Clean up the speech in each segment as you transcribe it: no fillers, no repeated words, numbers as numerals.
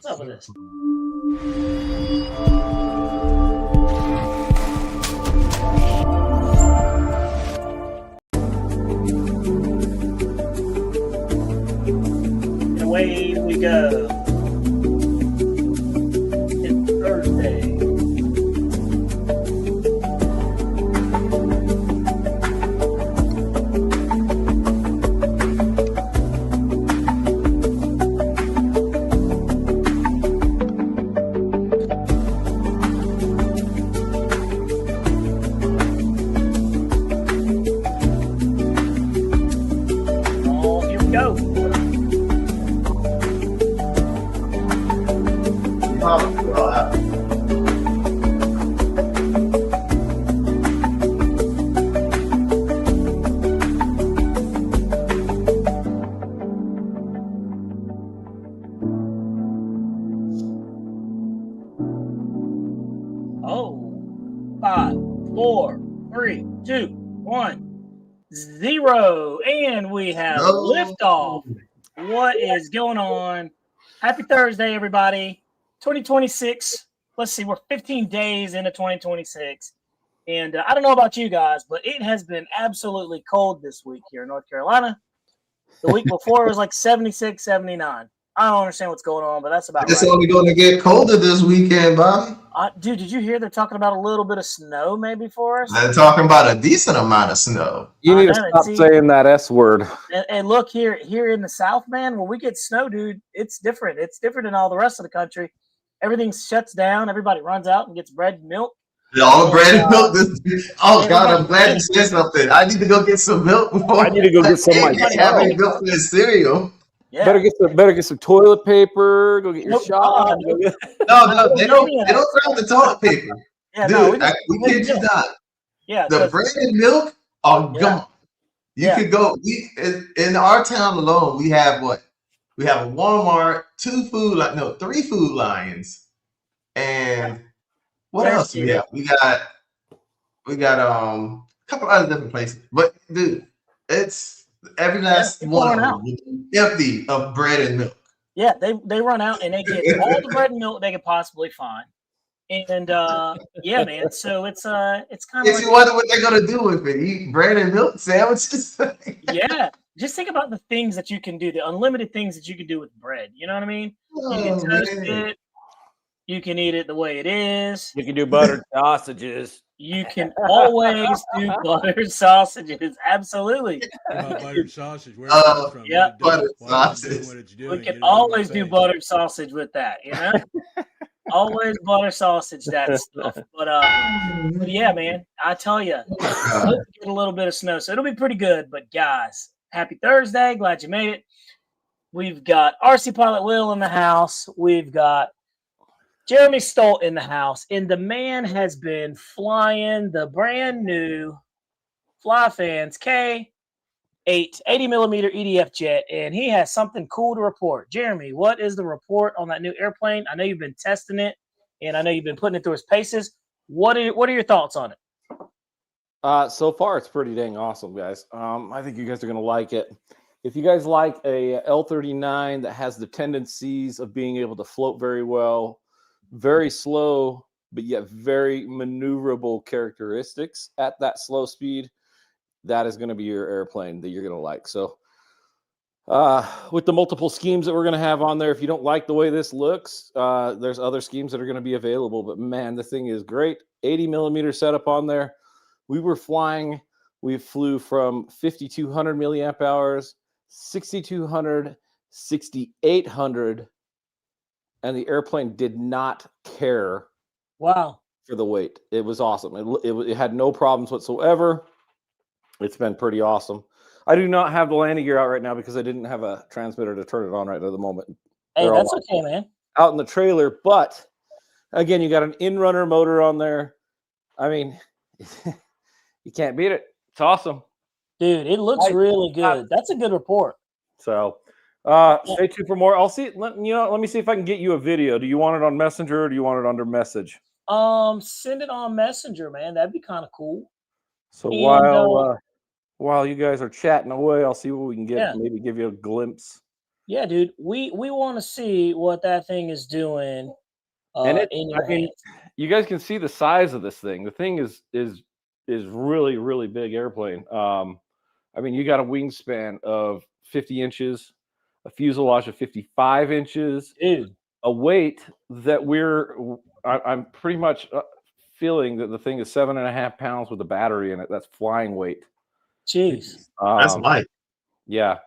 What's up with this? And away we go. It's Thursday. Oh, here we go. Oh, 5, 4, 3, 2, 1, 0. And we have liftoff. What is going on? Happy Thursday, everybody. 2026. Let's see, we're 15 days into 2026. And I don't know about you guys, but it has been absolutely cold this week here in North Carolina. The week before it was like 76, 79. I don't understand what's going on, but that's about It's right. only going to get colder this weekend, Bobby. Dude, did you hear they're talking about a little bit of snow maybe for us? They're talking about a decent amount of snow. You need to know, stop see- saying that S word. And look here in the South, man, when we get snow, dude, it's different. It's different than all the rest of the country. Everything shuts down. Everybody runs out and gets bread and milk. All bread and milk. Oh, God, I'm glad you said something. I need to go get some milk before I need to go get some having milk for the cereal. Yeah. Better get some toilet paper. Go get your Nope. shot. No, they don't grab the toilet paper. Yeah, Dude, no, we kid you not. Yeah, The bread and milk are gone. You could go. In our town alone, we have what? We have a Walmart, 3 Food Lions, and what else we have? We got a couple other different places. But dude, it's every last one of them empty of bread and milk. Yeah, they run out and they get all the bread and milk they could possibly find. And yeah, man. So it's kind of If you wonder what they're gonna do with it, eat bread and milk sandwiches. Yeah, just think about the things that you can do, the unlimited things that you can do with bread. You know what I mean? You can toast it. You can eat it the way it is. You can do buttered sausages. You can always do buttered sausages. Absolutely. Buttered sausage. Where from? Yeah, buttered sausage. We can always do buttered sausage with that. You know, always butter sausage that stuff. But yeah, man, I tell you, get a little bit of snow, so it'll be pretty good. But guys, happy Thursday! Glad you made it. We've got RC Pilot Will in the house. We've got Jeremy Stolt in the house, and the man has been flying the brand new Flyfans K8 80mm EDF jet, and he has something cool to report. Jeremy, what is the report on that new airplane? I know you've been testing it, and I know you've been putting it through its paces. What are your thoughts on it? So far, it's pretty dang awesome, guys. I think you guys are going to like it. If you guys like a L-39 that has the tendencies of being able to float very well, very slow, but yet very maneuverable characteristics at that slow speed, that is going to be your airplane that you're going to like. So with the multiple schemes that we're going to have on there, if you don't like the way this looks, there's other schemes that are going to be available. But man, the thing is great. 80mm setup on there. We flew from 5,200 milliamp hours, 6,200, 6,800, and the airplane did not care. Wow. For the weight. It was awesome. It had no problems whatsoever. It's been pretty awesome. I do not have the landing gear out right now because I didn't have a transmitter to turn it on right at the moment. Hey, that's okay, man. Out in the trailer, but again, you got an in-runner motor on there. I mean, you can't beat it. It's awesome. Dude, it looks really good. That's a good report. So stay tuned for more. I'll see. Let me see if I can get you a video. Do you want it on Messenger or do you want it under message? Send it on Messenger, man. That'd be kind of cool. So while you guys are chatting away, I'll see what we can get. Yeah. Maybe give you a glimpse. Yeah, dude. We want to see what that thing is doing And in your I mean, hands. you guys can see the size of this thing. The thing is really, really big airplane. I mean, you got a wingspan of 50 inches, a fuselage of 55 inches, Dude. a weight that I'm pretty much feeling that the thing is 7.5 pounds with a battery in it. That's flying weight. Jeez. That's light. Yeah.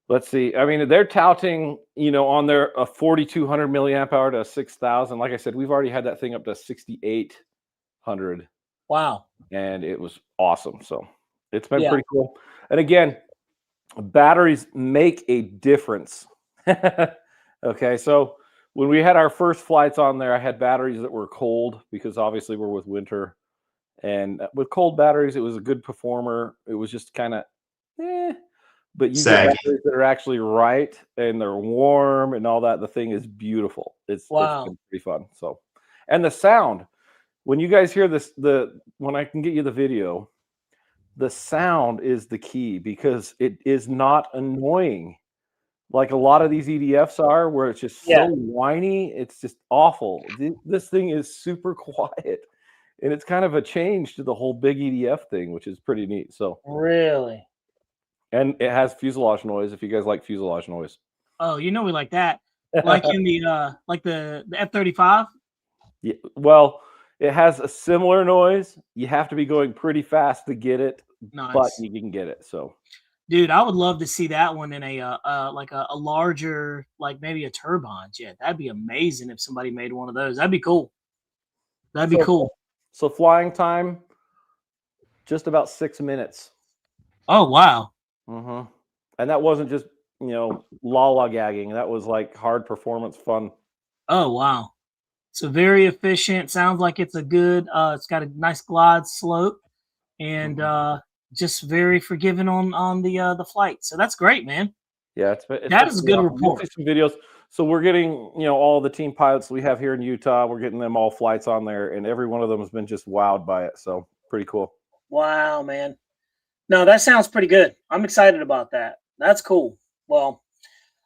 Let's see. I mean, they're touting, on their a 4,200 milliamp hour to 6,000. Like I said, we've already had that thing up to 6,800, Wow. and it was awesome. So it's been Yeah. pretty cool. And again, batteries make a difference. Okay, so when we had our first flights on there, I had batteries that were cold because obviously we're with winter. And with cold batteries, it was a good performer. It was just kind of, but you get Saggy. batteries that are actually right and they're warm and all that. The thing is beautiful. It's been pretty fun. So, and the sound, when you guys hear this, when I can get you the video, the sound is the key because it is not annoying like a lot of these EDFs are, where it's just so whiny. It's just awful. This thing is super quiet, and it's kind of a change to the whole big EDF thing, which is pretty neat. So really, and it has fuselage noise. If you guys like fuselage noise, oh, we like that, like in the F-35. Yeah, well, it has a similar noise. You have to be going pretty fast to get it, but you can get it. So. Dude, I would love to see that one in a larger, like maybe a turbine jet. That'd be amazing if somebody made one of those. That'd be cool. That'd be cool. So flying time, just about 6 minutes. Oh wow! Mm-hmm. And that wasn't just lollygagging. That was like hard performance fun. Oh wow! So very efficient. Sounds like it's a good. It's got a nice glide slope, and just very forgiving on the flight. So that's great, man. Yeah, that is a good report. Some videos. So we're getting all the team pilots we have here in Utah. We're getting them all flights on there, and every one of them has been just wowed by it. So pretty cool. Wow, man. No, that sounds pretty good. I'm excited about that. That's cool. Well,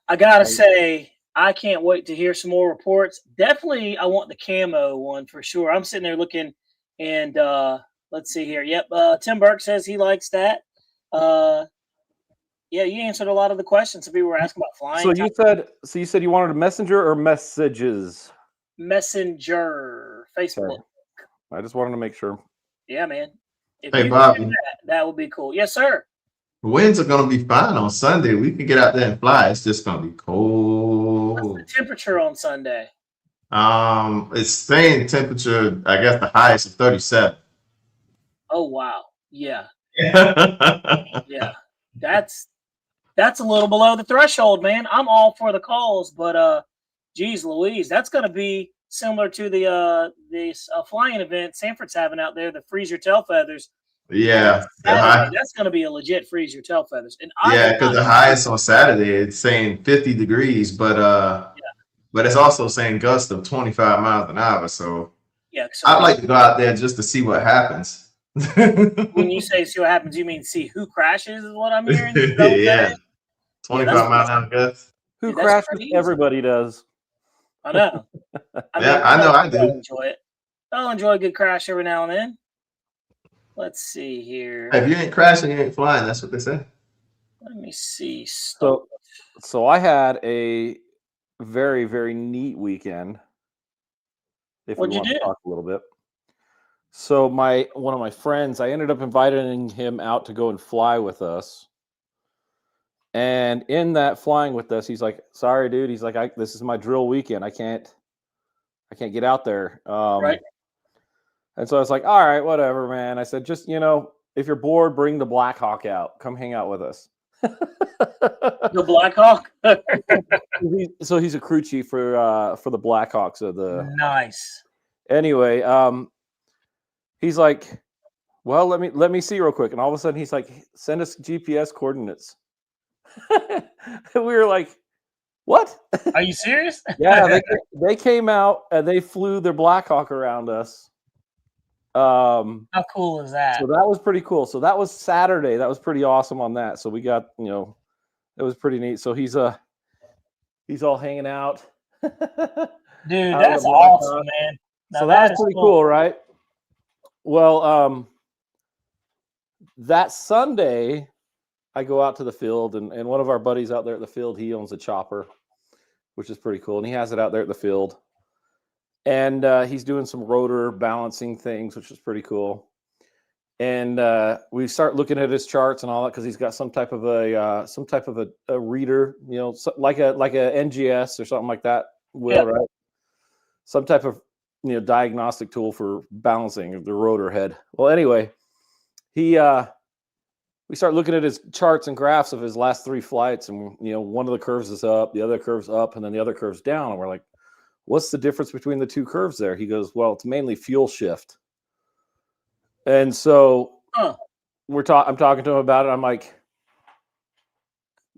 I gotta say, I can't wait to hear some more reports. Definitely, I want the camo one for sure. I'm sitting there looking, and let's see here. Yep, Tim Burke says he likes that. Yeah, you answered a lot of the questions people were asking about flying. So you said you wanted a messenger or messages? Messenger, Facebook. Okay. I just wanted to make sure. Yeah, man. If hey, you Bob, do that would be cool. Yes, sir. Winds are going to be fine on Sunday. We can get out there and fly. It's just going to be cold. What's the temperature on Sunday? It's saying temperature, I guess the highest is 37. Oh, wow. Yeah. Yeah. That's a little below the threshold, man. I'm all for the calls, but geez Louise, that's going to be similar to the flying event Sanford's having out there, the Freeze Your Tail Feathers. Yeah. That's going to be a legit Freeze Your Tail Feathers. And because the highest on Saturday, it's saying 50 degrees, but it's also saying gusts of 25 miles an hour. So yeah, I'd like to go out there just to see what happens. When you say see what happens, you mean see who crashes is what I'm hearing? Yeah. 25 mile an hour gusts. Who crashes? Everybody does. I know. I know I do. I'll enjoy it. I'll enjoy a good crash every now and then. Let's see here. If you ain't crashing, you ain't flying. That's what they say. Let me see. So I had a very, very neat weekend. If we want to talk a little bit. So one of my friends, I ended up inviting him out to go and fly with us. And in that flying with us, he's like, "Sorry, dude." He's like, "This is my drill weekend. I can't get out there." Right. And so I was like, "All right, whatever, man." I said, "Just if you're bored, bring the Black Hawk out. Come hang out with us." The Black Hawk. So he's a crew chief for the Black Hawks of the. Nice. Anyway, he's like, "Well, let me see real quick," and all of a sudden he's like, "Send us GPS coordinates." We were like, "What? Are you serious?" Yeah, they came out and they flew their Black Hawk around us. How cool is that? So that was pretty cool. So that was Saturday. That was pretty awesome on that. So we got, it was pretty neat. So he's He's all hanging out. Dude, Out that's of the block, awesome, man. Now So that that's is pretty cool, right? Well, that Sunday, I go out to the field, and one of our buddies out there at the field, he owns a chopper, which is pretty cool. And he has it out there at the field. And he's doing some rotor balancing things, which is pretty cool. And we start looking at his charts and all that because he's got some type of a reader, you know, like a NGS or something like that. Right? Some type of diagnostic tool for balancing the rotor head. Well, anyway, we start looking at his charts and graphs of his last 3 flights, and one of the curves is up, the other curve's up, and then the other curve's down, and we're like, what's the difference between the 2 curves there? He goes, well, it's mainly fuel shift. And so I'm talking to him about it. I'm like,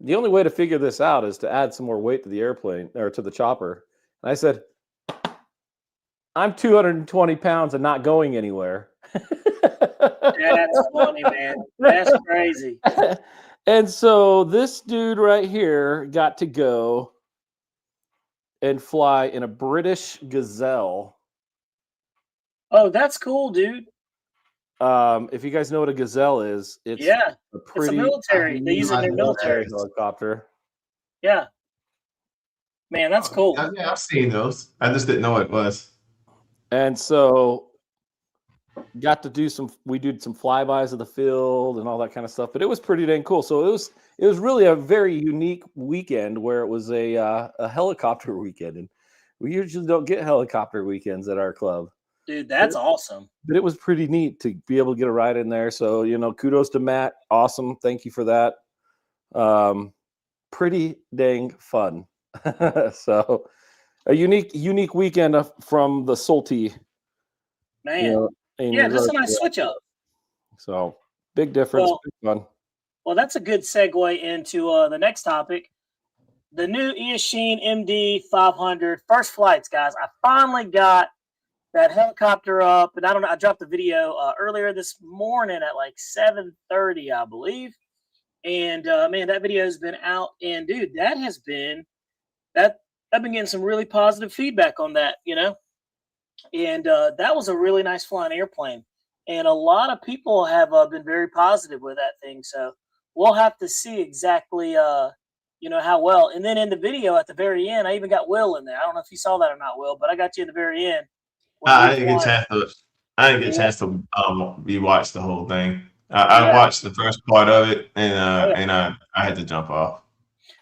the only way to figure this out is to add some more weight to the airplane or to the chopper. And I said, I'm 220 pounds and not going anywhere. That's funny, man. That's crazy. And so this dude right here got to go and fly in a British Gazelle. Oh, that's cool, dude. If you guys know what a Gazelle is, it's it's a military. They use it in their military helicopter. Yeah. Man, that's cool. Yeah, I've seen those. I just didn't know what it was. And so got to do we did some flybys of the field and all that kind of stuff, but it was pretty dang cool. So it was really a very unique weekend where it was a helicopter weekend, and we usually don't get helicopter weekends at our club. Dude, that's awesome. But it was pretty neat to be able to get a ride in there. So, kudos to Matt. Awesome. Thank you for that. Pretty dang fun. So a unique weekend from the Salty. Man. That's a nice switch up. So big difference. Big fun. Well, that's a good segue into the next topic. The new Eachine MD 500 first flights, guys. I finally got that helicopter up, and I don't know. I dropped the video earlier this morning at like 7:30, I believe. And man, that video has been out, and dude, I've been getting some really positive feedback on that, and that was a really nice flying airplane, and a lot of people have been very positive with that thing. So we'll have to see exactly, how well. And then in the video at the very end, I even got Will in there. I don't know if you saw that or not, Will, but I got you in the very end. I didn't get a chance to rewatch the whole thing. I watched the first part of it, and I had to jump off.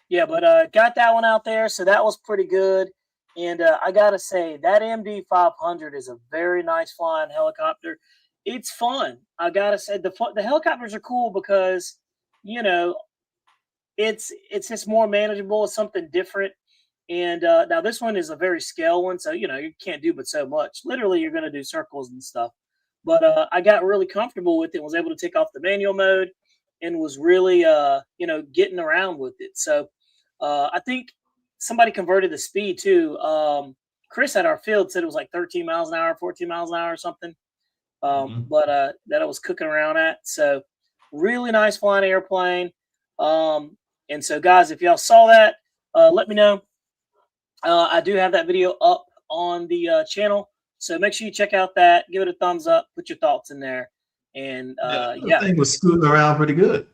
Yeah, but got that one out there, so that was pretty good. And I gotta say, that MD 500 is a very nice flying helicopter. It's fun. I gotta say, the helicopters are cool because it's just more manageable. It's something different. And now this one is a very scale one, so you can't do but so much. Literally, you're going to do circles and stuff. But I got really comfortable with it. Was able to take off the manual mode, and was really getting around with it. So I think somebody converted the speed too. Chris at our field said it was like 13 miles an hour, 14 miles an hour, or something. But that I was cooking around at. So really nice flying airplane. And so guys, if y'all saw that, let me know. I do have that video up on the channel, so make sure you check out that. Give it a thumbs up. Put your thoughts in there, and the thing was scooting around pretty good.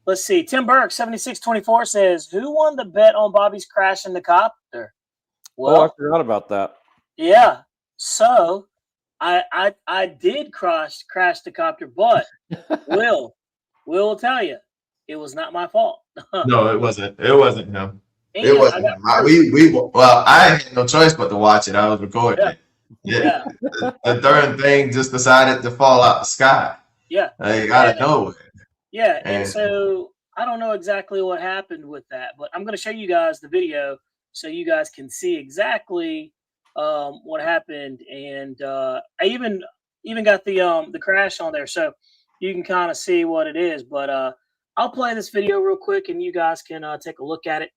Let's see. Tim Burke 7624 says, "Who won the bet on Bobby's crash in the copter?" Well, I forgot about that. Yeah. So I did crash the copter, but Will tell you it was not my fault. No, it wasn't. It wasn't him. It wasn't. I had no choice but to watch it. I was recording it. Yeah. The darn thing just decided to fall out the sky. Yeah. Out of nowhere. Yeah. And so I don't know exactly what happened with that, but I'm going to show you guys the video so you guys can see exactly what happened. And I even got the crash on there, so you can kind of see what it is. But I'll play this video real quick, and you guys can take a look at it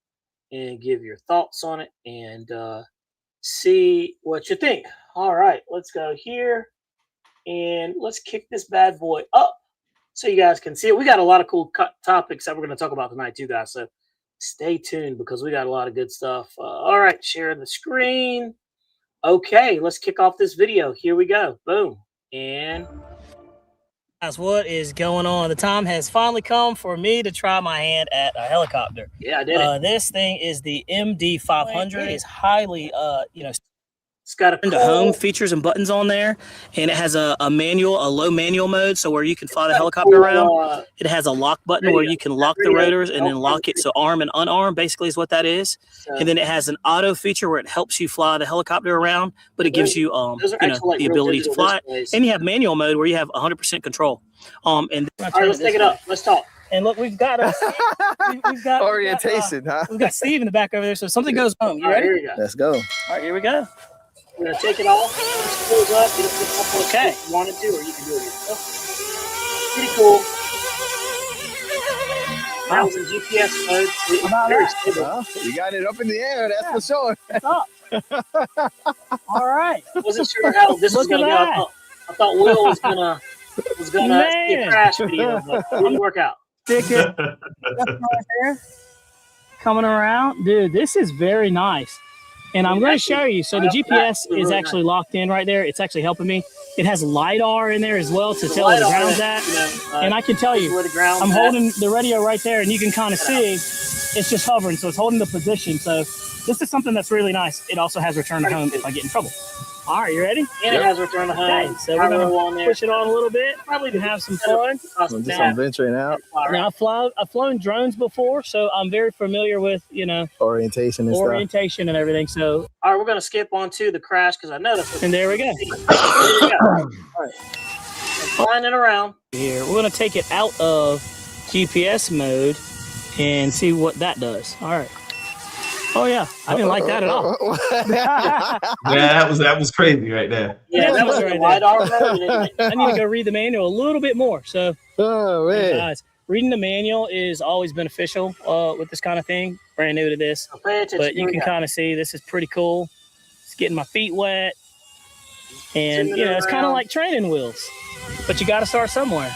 and give your thoughts on it and see what you think. All right, let's go here and let's kick this bad boy up so you guys can see it. We got a lot of cool topics that we're going to talk about tonight too, guys. So stay tuned because we got a lot of good stuff. All right, sharing the screen. Okay, let's kick off this video. Here we go. Boom. And guys, what is going on? The time has finally come for me to try my hand at a helicopter. Yeah, I did it. This thing is the MD500. It's highly, it's got a home features and buttons on there, and it has a low manual mode, so where you can fly the helicopter around. It has a lock button where you can lock the rotors and then lock it, so arm and unarm basically is what that is. And then it has an auto feature where it helps you fly the helicopter around, but it gives you the ability to fly it. And you have manual mode where you have 100% control. And all right, let's take it up. Let's talk. And look, we've got orientation, huh? We've got Steve in the back over there, so if something goes wrong. You ready? Here we go. Let's go. All right, here we go. We're gonna take it off. Just close up. It'll pick up okay. If you wanted to, or you can do it yourself. Pretty cool. That was in GPS mode. It's very stable. Well, you got it up in the air. That's for sure. It's up. All right. I wasn't sure how this was gonna go. I thought Will was gonna see a crash video, but it didn't work out. Stick it right there. Coming around, dude. This is very nice. And I'm going to show you. So the GPS is actually locked in right there. It's actually helping me. It has LiDAR in there as well to tell where the ground's at. And I can tell you, I'm holding the radio right there, and you can kind of see it's just hovering. So it's holding the position. So this is something that's really nice. It also has return to home if I get in trouble. All right, you ready? And it has return to home. Okay, so we're going to push it on a little bit. Probably to have some fun. Just venturing out. Now, I've flown drones before, so I'm very familiar with, orientation and everything. So, all right, we're going to skip on to the crash because I know that's what. And there we go. All right. Flying it around. Here, we're going to take it out of GPS mode and see what that does. All right. Oh yeah, I didn't like that at all. Yeah, that was crazy right there. Yeah, that was right there. I need to go read the manual a little bit more. So, guys, reading the manual is always beneficial with this kind of thing. Brand new to this, but you can kind of see this is pretty cool. It's getting my feet wet, and it's kind of like training wheels, but you got to start somewhere.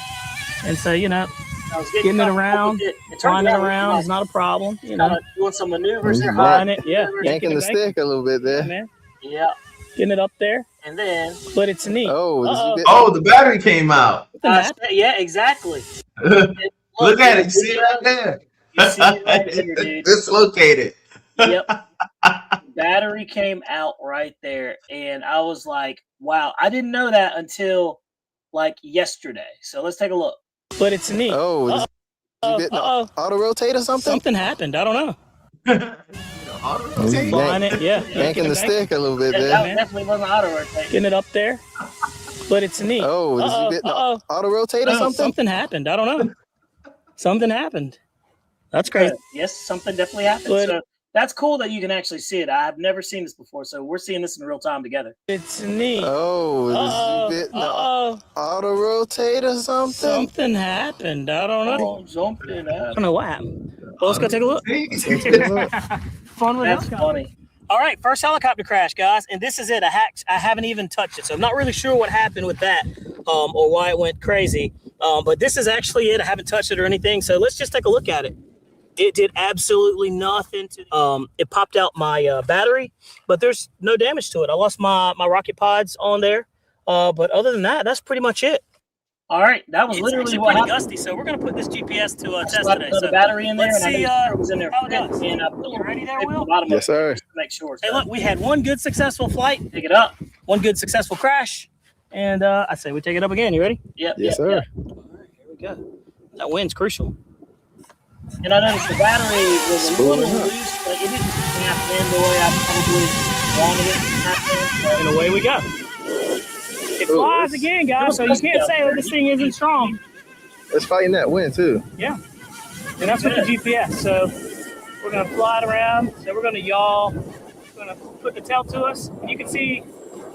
And so getting it around, flying it around is not a problem. Doing some maneuvers there, flying it, yanking the stick a little bit there. Yeah, getting it up there, and then. But it's neat. The battery came out. Yeah, exactly. Look at it. You see it right there. You see it right here, dude. Dislocated. Yep. Battery came out right there, and I was like, "Wow!" I didn't know that until like yesterday. So let's take a look. But it's neat. Auto rotate or something? Something happened. I don't know. Flying it, yanking the stick a little bit there. That definitely wasn't auto rotate. Getting it up there. But it's neat. Auto rotate or something? Something happened. I don't know. Something happened. That's crazy. Yes, something definitely happened. So that's cool that you can actually see it. I've never seen this before, so we're seeing this in real time together. It's neat. Auto rotate or something? Something happened. I don't know. I don't know what happened. Well, let's go take a look. Fun with That's funny. All right, first helicopter crash, guys, and this is it. I haven't even touched it, so I'm not really sure what happened with that or why it went crazy. But this is actually it. I haven't touched it or anything, so let's just take a look at it. It did absolutely nothing to it popped out my battery, but there's no damage to it. I lost my rocket pods on there. But other than that, that's pretty much it. All right, that was literally what happened. Gusty, so we're going to put this GPS to test today. So the battery in there, let's see it was in there. And you ready there, Will? Yes, sir. To make sure. Hey, look, we had one good successful flight. Pick it up. One good successful crash. And I say we take it up again. You ready? Yep. Yes, sir. Yep. All right, here we go. That wind's crucial. And I noticed the battery was a little loose, but it didn't snap in the way I probably wanted it to snap in. And away we go. It flies again, guys, so you can't say, oh, this thing isn't strong. It's fighting that wind, too. Yeah. And that's with the GPS. So we're going to fly it around. So we're going to yaw. We're going to put the tail to us. And you can see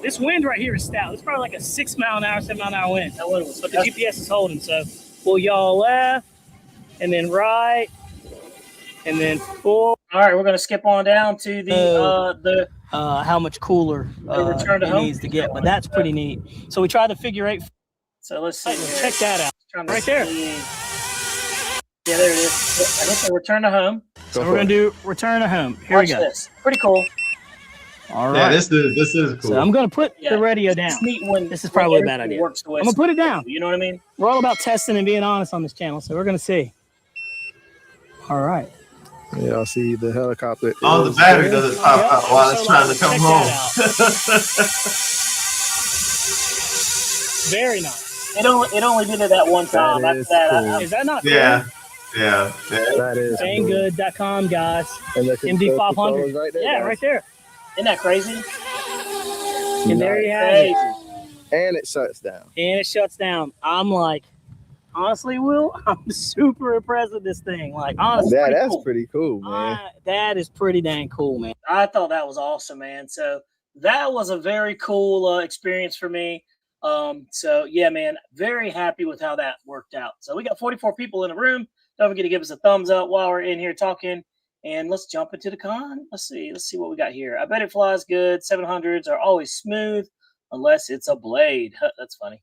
this wind right here is stout. It's probably like a 6 mile an hour, 7 mile an hour wind. But the GPS is holding. So we'll yaw left. And then right, and then forward. All right, we're going to skip on down to the how much cooler return to home needs to get, but that's pretty neat. So we tried the figure 8. So let's see. Check that out. Right there. Yeah, there it is. I hit the return to home. So we're gonna do return to home. Here Watch we go. this. Pretty cool. All Yeah, right. this is cool. So I'm gonna put Yeah, the radio it's down. neat when This is probably a bad everything idea. works the way I'm gonna it's put it supposed down. to, you know what I mean? We're all about testing and being honest on this channel, so we're gonna see. All right. Yeah, I see the helicopter. Oh, the is battery there. doesn't pop Yep. out while So it's trying to let's come check home. Very nice. It only did it that one time. That After is that, cool. Is that not Yeah, yeah. That is cool. Banggood.com, guys. And the MD500. controls right there, Yeah, guys. right there. isn't that crazy? And there you have Crazy. it. And it shuts down. And it shuts down. I'm like, honestly, Will, I'm super impressed with this thing. Like, honestly, Yeah, that's cool. pretty cool, man. that is pretty dang cool, man. I thought that was awesome, man. So that was a very cool experience for me. So yeah, man, very happy with how that worked out. So we got 44 people in the room. Don't forget to give us a thumbs up while we're in here talking. And let's jump into the con. Let's see what we got here. I bet it flies good. 700s are always smooth unless it's a blade. That's funny.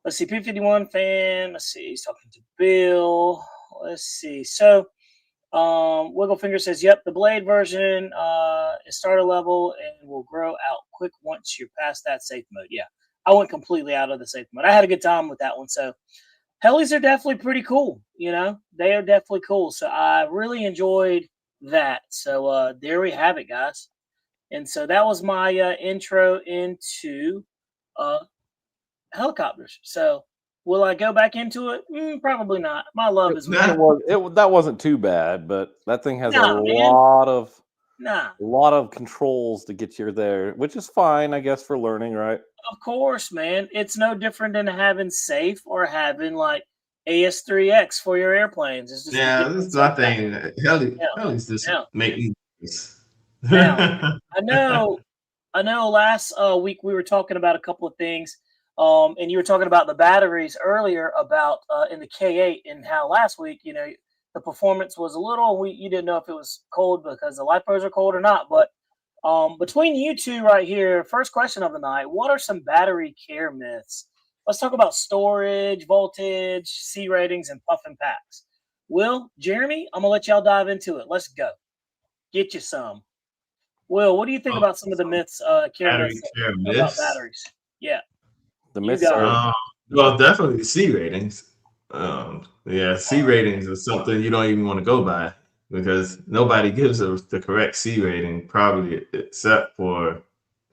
Let's see, P51 fan. Let's see, he's talking to Bill. Let's see. So Wigglefinger says, yep, the blade version is starter level and will grow out quick once you're past that safe mode. Yeah, I went completely out of the safe mode. I had a good time with that one. So helis are definitely pretty cool. You know, they are definitely cool. So I really enjoyed that. So there we have it, guys. And so that was my intro into helicopters. So will I go back into it? Probably not. My love is Nah. That wasn't too bad, but that thing has Nah, a man. lot of controls to get you there, which is fine, I guess, for learning, right? Of course, man. It's no different than having safe or having like AS3X for your airplanes. It's just Yeah, this is my thing. Helis just Yeah. make me nervous. Yeah. I know last week we were talking about a couple of things. And you were talking about the batteries earlier about in the K8 and how last week, you know, the performance was a little, you didn't know if it was cold because the LiPos are cold or not. But between you two right here, first question of the night, what are some battery care myths? Let's talk about storage, voltage, C ratings, and puff and packs. Will, Jeremy, I'm going to let y'all dive into it. Let's go. Get you some. Will, what do you think about some of the myths, care Battery myths care about myths? batteries? Yeah. The You myths got are Well, definitely C ratings. Yeah, C ratings is something you don't even want to go by because nobody gives us the correct C rating, probably except for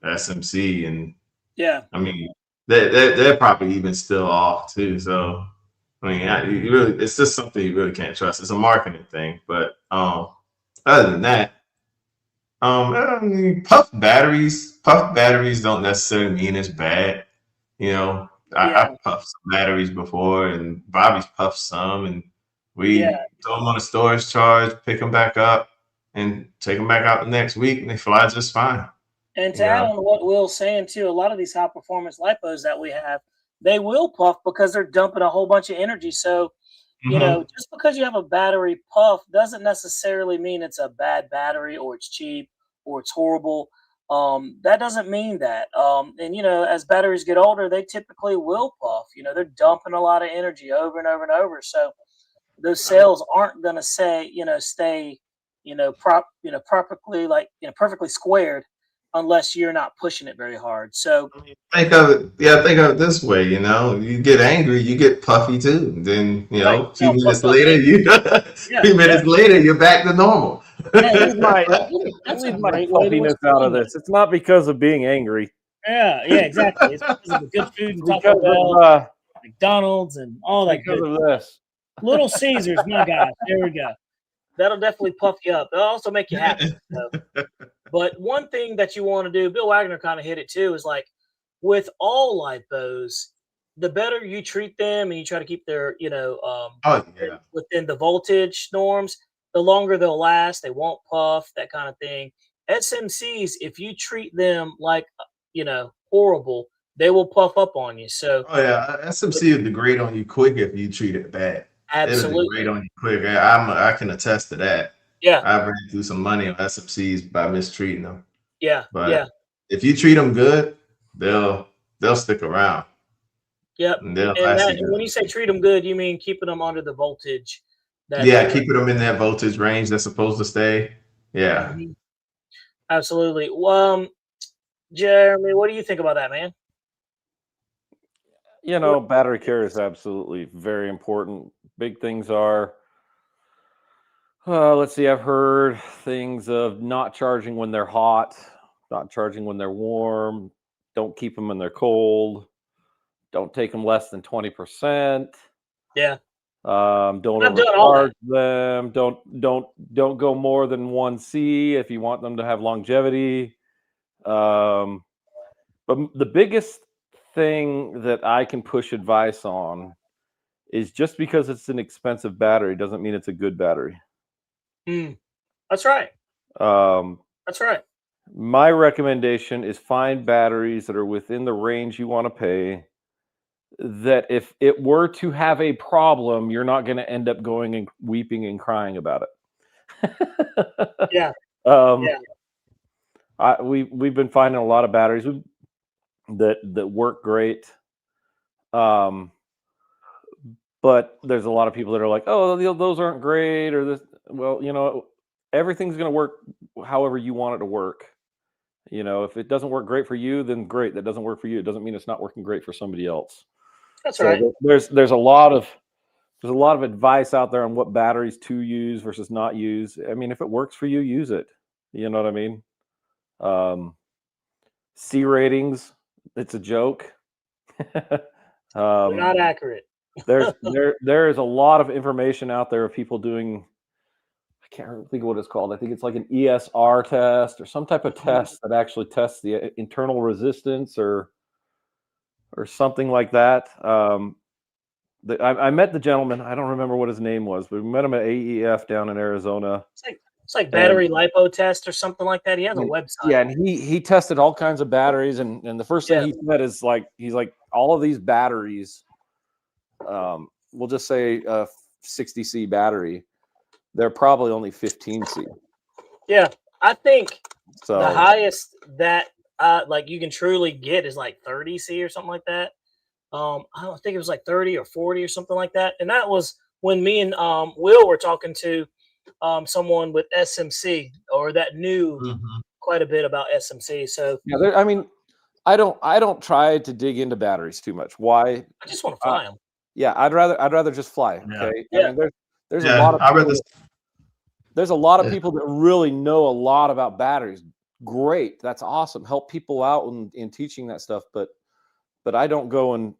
SMC, and Yeah. I mean they're probably even still off too. So I mean, you really, it's just something you really can't trust. It's a marketing thing, but other than that, I mean, puff batteries don't necessarily mean it's bad. You know, I've puffed some batteries before, and Bobby's puffed some, and we throw them on a storage charge, pick them back up, and take them back out the next week, and they fly just fine. And to add on to what Will's saying too, a lot of these high performance lipos that we have, they will puff because they're dumping a whole bunch of energy. So, you know, just because you have a battery puff doesn't necessarily mean it's a bad battery or it's cheap or it's horrible. That doesn't mean that. And you know, as batteries get older, they typically will puff. You know, they're dumping a lot of energy over and over and over. So those cells aren't going to stay, perfectly perfectly squared unless you're not pushing it very hard. So think of it this way, you know, you get angry, you get puffy too. Then, you know, Right. 2 minutes later, later, you're back to normal. that's a leave my great way to puffiness explain out of this. It's not because of being angry. Yeah, exactly. It's because of the good food and Taco Because Bell, of, McDonald's, and all that because good. of this. Little Caesars, my God. There we go. That'll definitely puff you up. It'll also make you happy. So. But one thing that you want to do, Bill Wagner kind of hit it too, is like with all lipos, the better you treat them and you try to keep their, within the voltage norms, the longer they'll last. They won't puff, that kind of thing. SMCs, if you treat them like, horrible, they will puff up on you. So, SMC will degrade on you quick if you treat it bad. absolutely. It'll degrade on you quick. I can attest to that. Yeah. I've ran through some money on SMCs by mistreating them. Yeah. But if you treat them good, they'll stick around. Yep. And they'll And last you when you say treat them good, you mean keeping them under the voltage Yeah, keeping them in that voltage range that's supposed to stay. Yeah. Mhm. Absolutely. Well, Jeremy, what do you think about that, man? You know, battery care is absolutely very important. Big things are, let's see, I've heard things of not charging when they're hot, not charging when they're warm, don't keep them when they're cold, don't take them less than 20%. Yeah. Don't I've done all overcharge them. Don't go more than 1C if you want them to have longevity. But the biggest thing that I can push advice on is just because it's an expensive battery doesn't mean it's a good battery. That's right. That's right. My recommendation is find batteries that are within the range you want to pay, that if it were to have a problem, you're not going to end up going and weeping and crying about it. Yeah. We've been finding a lot of batteries that work great. But there's a lot of people that are like, oh, those aren't great, or this. Well, you know, everything's going to work however you want it to work. You know, if it doesn't work great for you, then great. That doesn't work for you. It doesn't mean it's not working great for somebody else. That's right. There's a lot of advice out there on what batteries to use versus not use. I mean, if it works for you, use it. You know what I mean? C ratings, it's a joke. They're not accurate. there is a lot of information out there of people doing, I can't think of what it's called. I think it's like an ESR test or some type of test that actually tests the internal resistance or something like that. I met the gentleman. I don't remember what his name was, but we met him at AEF down in Arizona. It's like battery lipo test or something like that. He has a website. Yeah, and he tested all kinds of batteries, and the first thing he said is he's like all of these batteries. We'll just say a 60C battery. They're probably only 15C. Yeah, I think so. The highest that like you can truly get is like 30C or something like that. I don't think it was like 30 or 40 or something like that. And that was when me and Will were talking to someone with SMC, or that knew quite a bit about SMC. So yeah, I mean, I don't try to dig into batteries too much. Why? I just want to fly them. Yeah, I'd rather just fly. Yeah. Okay. Yeah. I mean, there's a lot of there's a lot of people that really know a lot about batteries. Great, that's awesome. Help people out in teaching that stuff. But I don't go and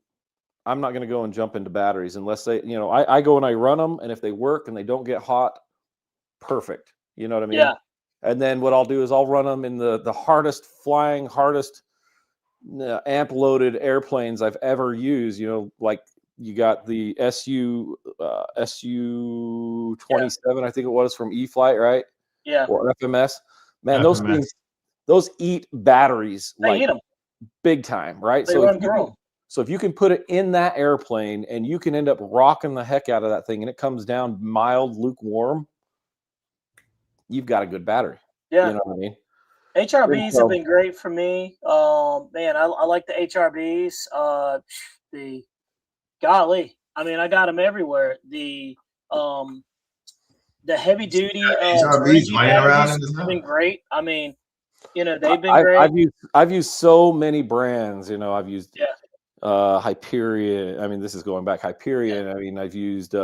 I'm not going to go and jump into batteries unless they, you know, I go and I run them, and if they work and they don't get hot, perfect. You know what I mean? Yeah. And then what I'll do is I'll run them in the hardest amp loaded airplanes I've ever used. You know, like you got the SU 27, I think it was, from E-Flight, right? Yeah. Or FMS. Man, those things, those eat batteries They eat them big time, right? They run through them. So if you can put it in that airplane and you can end up rocking the heck out of that thing, and it comes down mild, lukewarm, you've got a good battery. Yeah. You know what I mean? HRBs have been great for me. Man, I like the HRBs. Golly, I mean, I got them everywhere. The heavy duty HRBs laying around in the have been great. I mean, you know, they've been great. I've used so many brands. You know, I've used Hyperion. I mean, this is going back. Hyperion. I mean, I've used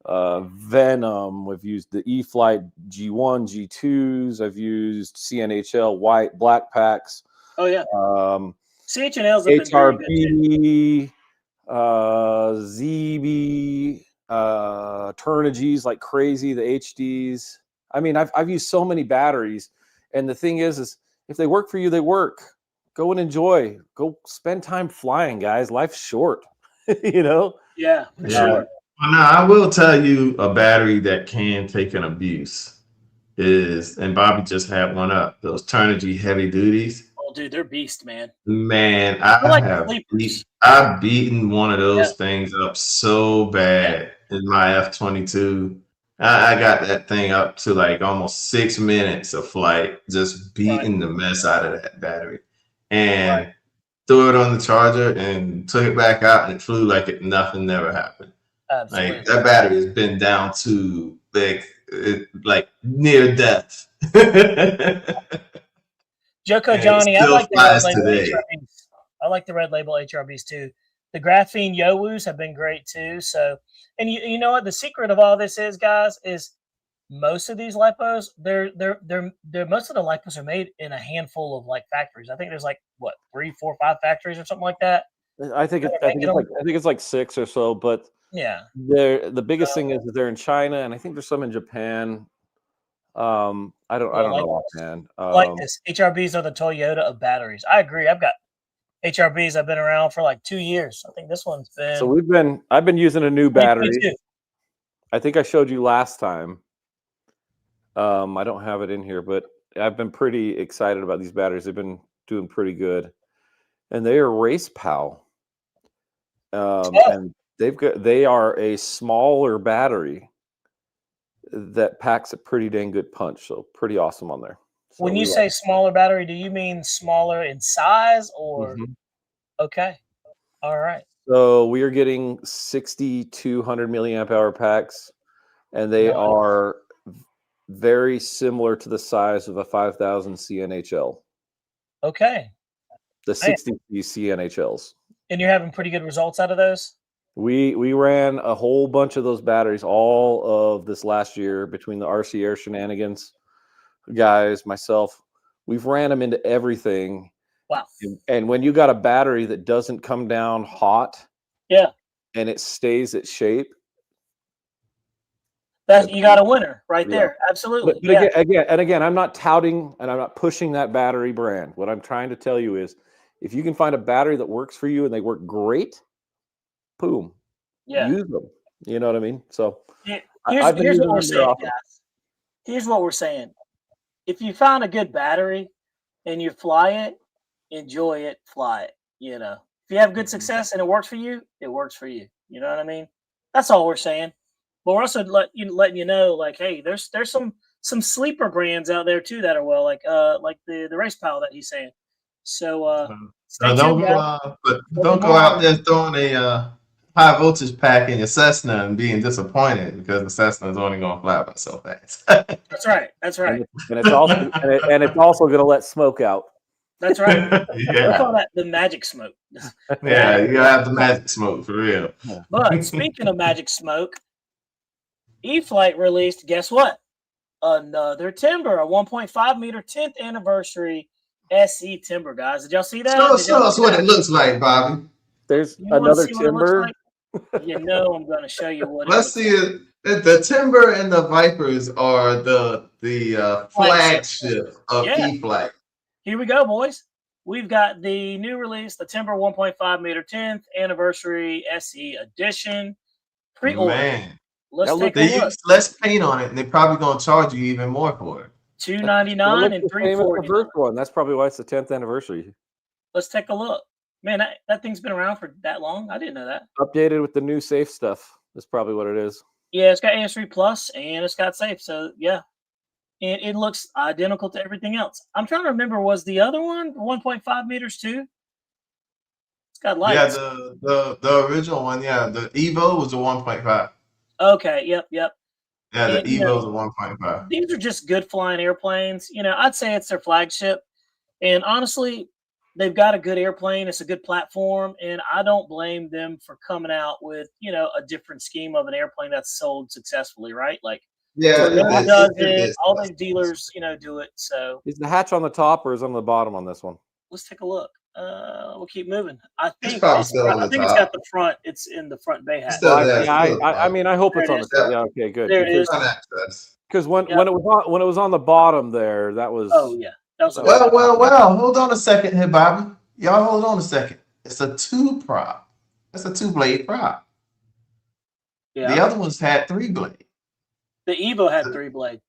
Venom. We've used the E-Flight G1, G2s. I've used CNHL white black packs. Oh yeah. CHNLs have HRB, ZB, Turnigy's like crazy. The HDs. I mean, I've used so many batteries, and the thing is if they work for you, they work. Go and enjoy. Go spend time flying, guys. Life's short. You know. Yeah, for sure. Well, now, I will tell you a battery that can take an abuse is, and Bobby just had one up, those Turnigy heavy duties. Oh, dude, they're beast, man. Man, I've beaten one of those things up so bad in my F-22. I got that thing up to like almost 6 minutes of flight, just beating the mess out of that battery. And threw it on the charger and took it back out, and it flew like nothing never happened. Absolutely. Like that battery has been down to like near death. Joko And it Johnny, I still like the red flies label today. HRBs. I like the red label HRBs too. The graphene Yowus have been great too. So, and you know what? The secret of all this is, guys, is most of these lipos, they're most of the lipos are made in a handful of like factories. I think there's like what 3, 4, 5 factories or something like that. I think it's like 6 or so, but Yeah. the biggest thing is that they're in China, and I think there's some in Japan. I don't know offhand. Like this, HRBs are the Toyota of batteries. I agree. I've got HRBs. I've been around for like 2 years. I think this one's been. So I've been using a new battery. 2022. I think I showed you last time. I don't have it in here, but I've been pretty excited about these batteries. They've been doing pretty good, and they are Race Pow. And they are a smaller battery that packs a pretty dang good punch. So pretty awesome on there. So When you say smaller battery, do you mean smaller in size or? Okay. All right. So we are getting 6,200 milliamp hour packs, and they are very similar to the size of a 5,000 CNHL. Okay. The 60 CNHLs. And you're having pretty good results out of those? We ran a whole bunch of those batteries all of this last year between the RC Air Shenanigans guys, myself. We've ran them into everything. Wow. And when you got a battery that doesn't come down hot, yeah, and it stays its shape, you got a winner right there. Absolutely. But again, I'm not touting and I'm not pushing that battery brand. What I'm trying to tell you is, if you can find a battery that works for you and they work great, boom, use them. You know what I mean? So here's what we're saying, guys. Here's what we're saying. If you find a good battery and you fly it, enjoy it, fly it. You know, if you have good success and it works for you, it works for you. You know what I mean? That's all we're saying. But we're also letting you know, like, hey, there's some sleeper brands out there too that are like the Race Pow that he's saying. So don't go out there throwing a high voltage pack in your Cessna and being disappointed because the Cessna is only going to fly by so fast. That's right. That's right. And it's also going to let smoke out. That's right. Yeah. We call that the magic smoke. Yeah, you gotta have the magic smoke for real. But speaking of magic smoke, E-Flite released, guess what? Another timber, a 1.5 meter 10th anniversary SE timber, guys. Did y'all see that? Show us what it looks like, Bobby. There's another timber. Like? You know I'm going to show you what. Let's see it. The Timber and the Vipers are the flagship of E-Flite. Here we go, boys. We've got the new release, the Timber 1.5 meter 10th anniversary SE edition. Pre-order. Man. Let's take a they look. use less paint on it, and they're probably going to charge you even more for it. $299 and $349. The first one. That's probably why it's the 10th anniversary. Let's take a look. Man, that thing's been around for that long. I didn't know that. Updated with the new safe stuff. That's probably what it is. Yeah, it's got AS3 Plus and it's got safe. So yeah, and it looks identical to everything else. I'm trying to remember, was the other one 1.5 meters too? It's got lights. Yeah, the original one. Yeah, the Evo was the 1.5. Okay. Yep. Yeah, the Evo is a 1.5. These are just good flying airplanes. You know, I'd say it's their flagship. And honestly, they've got a good airplane. It's a good platform. And I don't blame them for coming out with, a different scheme of an airplane that's sold successfully, right? Like, all those dealers, do it. So is the hatch on the top or is it on the bottom on this one? Let's take a look. We'll keep moving. I think it's got the front. It's in the front bay hatch. I hope it's on the top. Yeah, okay, good. There it is. Because when it was on the bottom there, that was. Oh yeah. Well. Hold on a second here, Bobby. Y'all hold on a second. It's a 2-prop. That's a 2-blade prop. Yeah. The other ones had 3-blade. The Evo had 3-blade.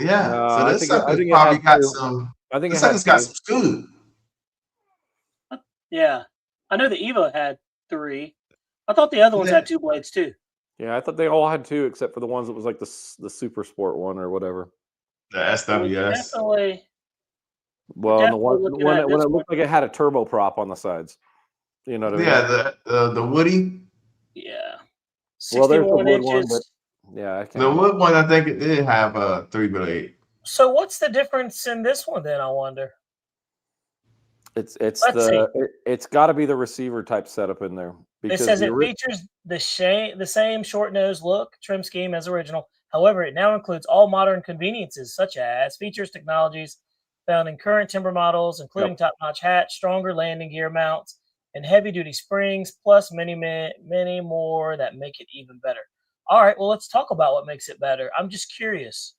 Yeah. So this sucker's probably got some. I think it's got some scoop. Yeah, I know the Evo had 3. I thought the other ones had 2 blades too. Yeah, I thought they all had 2, except for the ones that was like the Super Sport one or whatever. The SWS. Definitely. Well, the one when it looked like it had a turboprop on the sides. You know what I mean? Yeah, the Woody. Yeah. Well, there's the 61 wood one, inches. but yeah, I The can. wood one, I think it did have a 3 blade. So what's the difference in this one then? I wonder. It's Let's see. it's got to be the receiver type setup in there It because says the it features the same short nose look, trim scheme as original. However, it now includes all modern conveniences such as features, technologies found in current timber models, including top-notch hatch, stronger landing gear mounts, and heavy-duty springs, plus many more that make it even better. All right, well, let's talk about what makes it better. I'm just curious.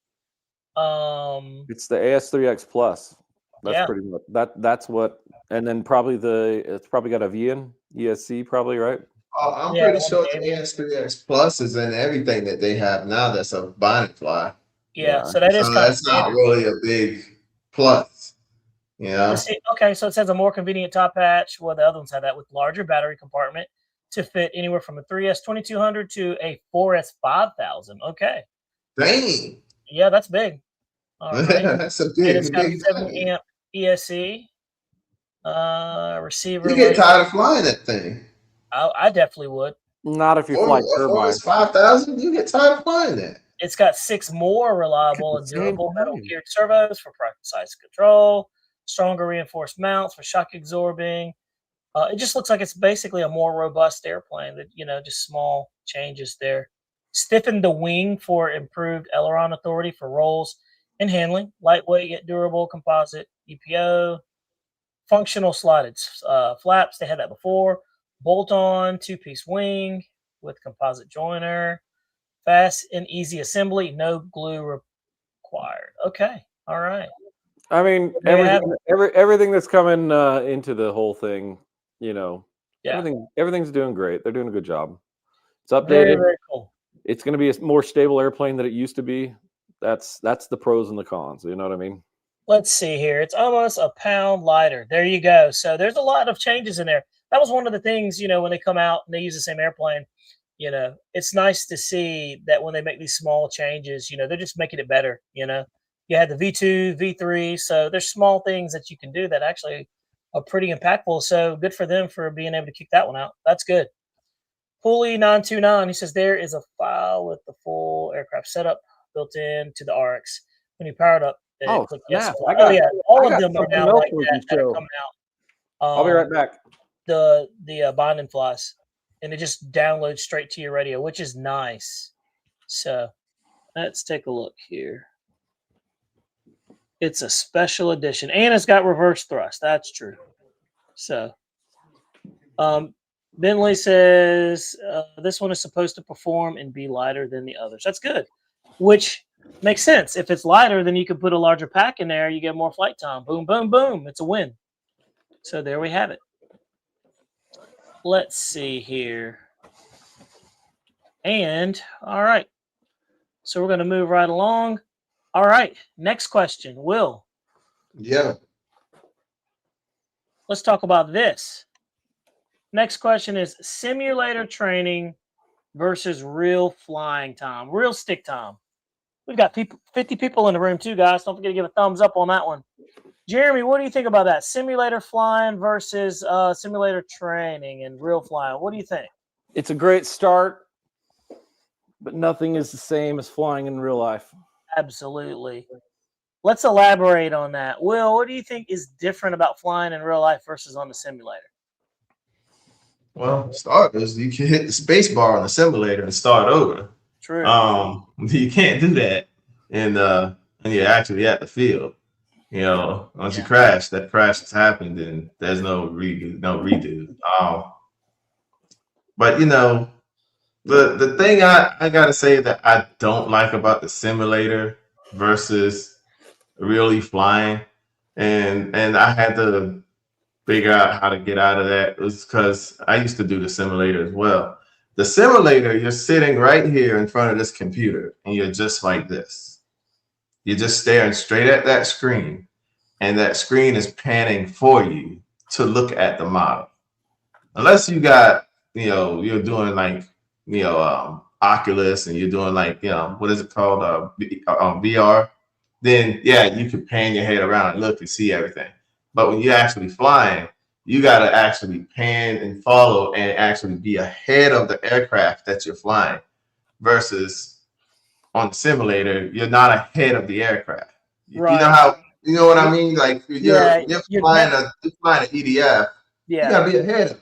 it's the AS3X Plus. That's Yeah. pretty much that's what, and then probably it's probably got a VN ESC probably, right? I'm Yeah, pretty sure the maybe. AS3X Plus is in everything that they have now that's a binding fly. Yeah, so that is So kind of that's not standard. really a big plus. You know? Let's see. Okay, so it says a more convenient top hatch. Well, the other ones have that with larger battery compartment to fit anywhere from a 3S 2200 to a 4S 5000. Okay, Dang. yeah, that's big. All right, That's a and big, it's got big 7 thing. amp ESC receiver. You get laser. tired of flying that thing. I definitely would. Not if you fly turbine. 5,000, you get tired of flying that. It's got 6 more reliable and Same durable metal thing. geared servos for precise control, stronger reinforced mounts for shock absorbing. It just looks like it's basically a more robust airplane that, just small changes there. Stiffened the wing for improved aileron authority for rolls and handling. Lightweight yet durable composite EPO. Functional slotted flaps. They had that before. Bolt-on 2-piece wing with composite joiner. Fast and easy assembly. No glue required. Okay. All right. I mean, There you have everything that's coming into the whole thing, Yeah. everything's doing great. They're doing a good job. It's Very, updated. very cool. It's going to be a more stable airplane than it used to be. That's the pros and the cons. You know what I mean? Let's see here. It's almost a pound lighter. There you go. So there's a lot of changes in there. That was one of the things, when they come out and they use the same airplane, it's nice to see that when they make these small changes, they're just making it better. You had the V2, V3. So there's small things that you can do that actually are pretty impactful. So good for them for being able to kick that one out. That's good. Pulley 929, he says there is a file with the full aircraft setup built into the RX. When you power it up, click yes. snap. All I of got them are something now else like we that can are show. coming out. I'll be right back. The binding flies, and it just downloads straight to your radio, which is nice. So let's take a look here. It's a special edition, and it's got reverse thrust. That's true. So, Bentley says this one is supposed to perform and be lighter than the others. That's good, which makes sense. If it's lighter, then you can put a larger pack in there. You get more flight time. Boom, boom, boom. It's a win. So there we have it. Let's see here. And all right. So we're going to move right along. All right. Next question. Will. Yeah. Let's talk about this. Next question is simulator training versus real flying time, real stick time. We've got 50 people in the room too, guys. Don't forget to give a thumbs up on that one. Jeremy, what do you think about that? Simulator flying versus simulator training and real flying. What do you think? It's a great start, but nothing is the same as flying in real life. Absolutely. Let's elaborate on that. Will, what do you think is different about flying in real life versus on the simulator? Well, starters, you can hit the space bar on the simulator and start over. True. You can't do that when you're actually at the field. Once you crash, that crash has happened, and there's no redo. But the thing I gotta say that I don't like about the simulator versus really flying, and I had to figure out how to get out of that, was because I used to do the simulator as well. The simulator, you're sitting right here in front of this computer, and you're just like this. You're just staring straight at that screen, and that screen is panning for you to look at the model. Unless you got, you're doing like, Oculus, and you're doing like, what is it called, VR, then yeah, you can pan your head around and look and see everything. But when you're actually flying, you got to actually pan and follow and actually be ahead of the aircraft that you're flying versus on the simulator, you're not ahead of the aircraft. Right. You know how, you know what I mean? Like you're you're flying an EDF, you got to be ahead of it.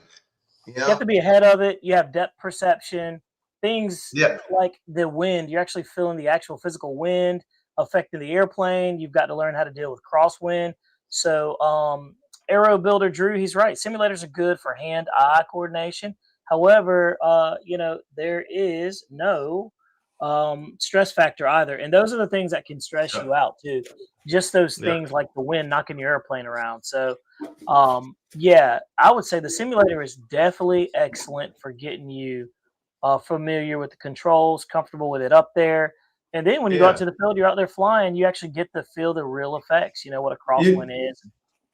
You know? You have to be ahead of it. You have depth perception. Things like the wind, you're actually feeling the actual physical wind affecting the airplane. You've got to learn how to deal with crosswind. So Aero Builder Drew, he's right. Simulators are good for hand-eye coordination. However, you know, there is no stress factor either. And those are the things that can stress you out too. Just those things like the wind knocking your airplane around. So yeah, I would say the simulator is definitely excellent for getting you familiar with the controls, comfortable with it up there. And then when you go out to the field, you're out there flying, you actually get to feel the real effects, you know, what a crosswind is,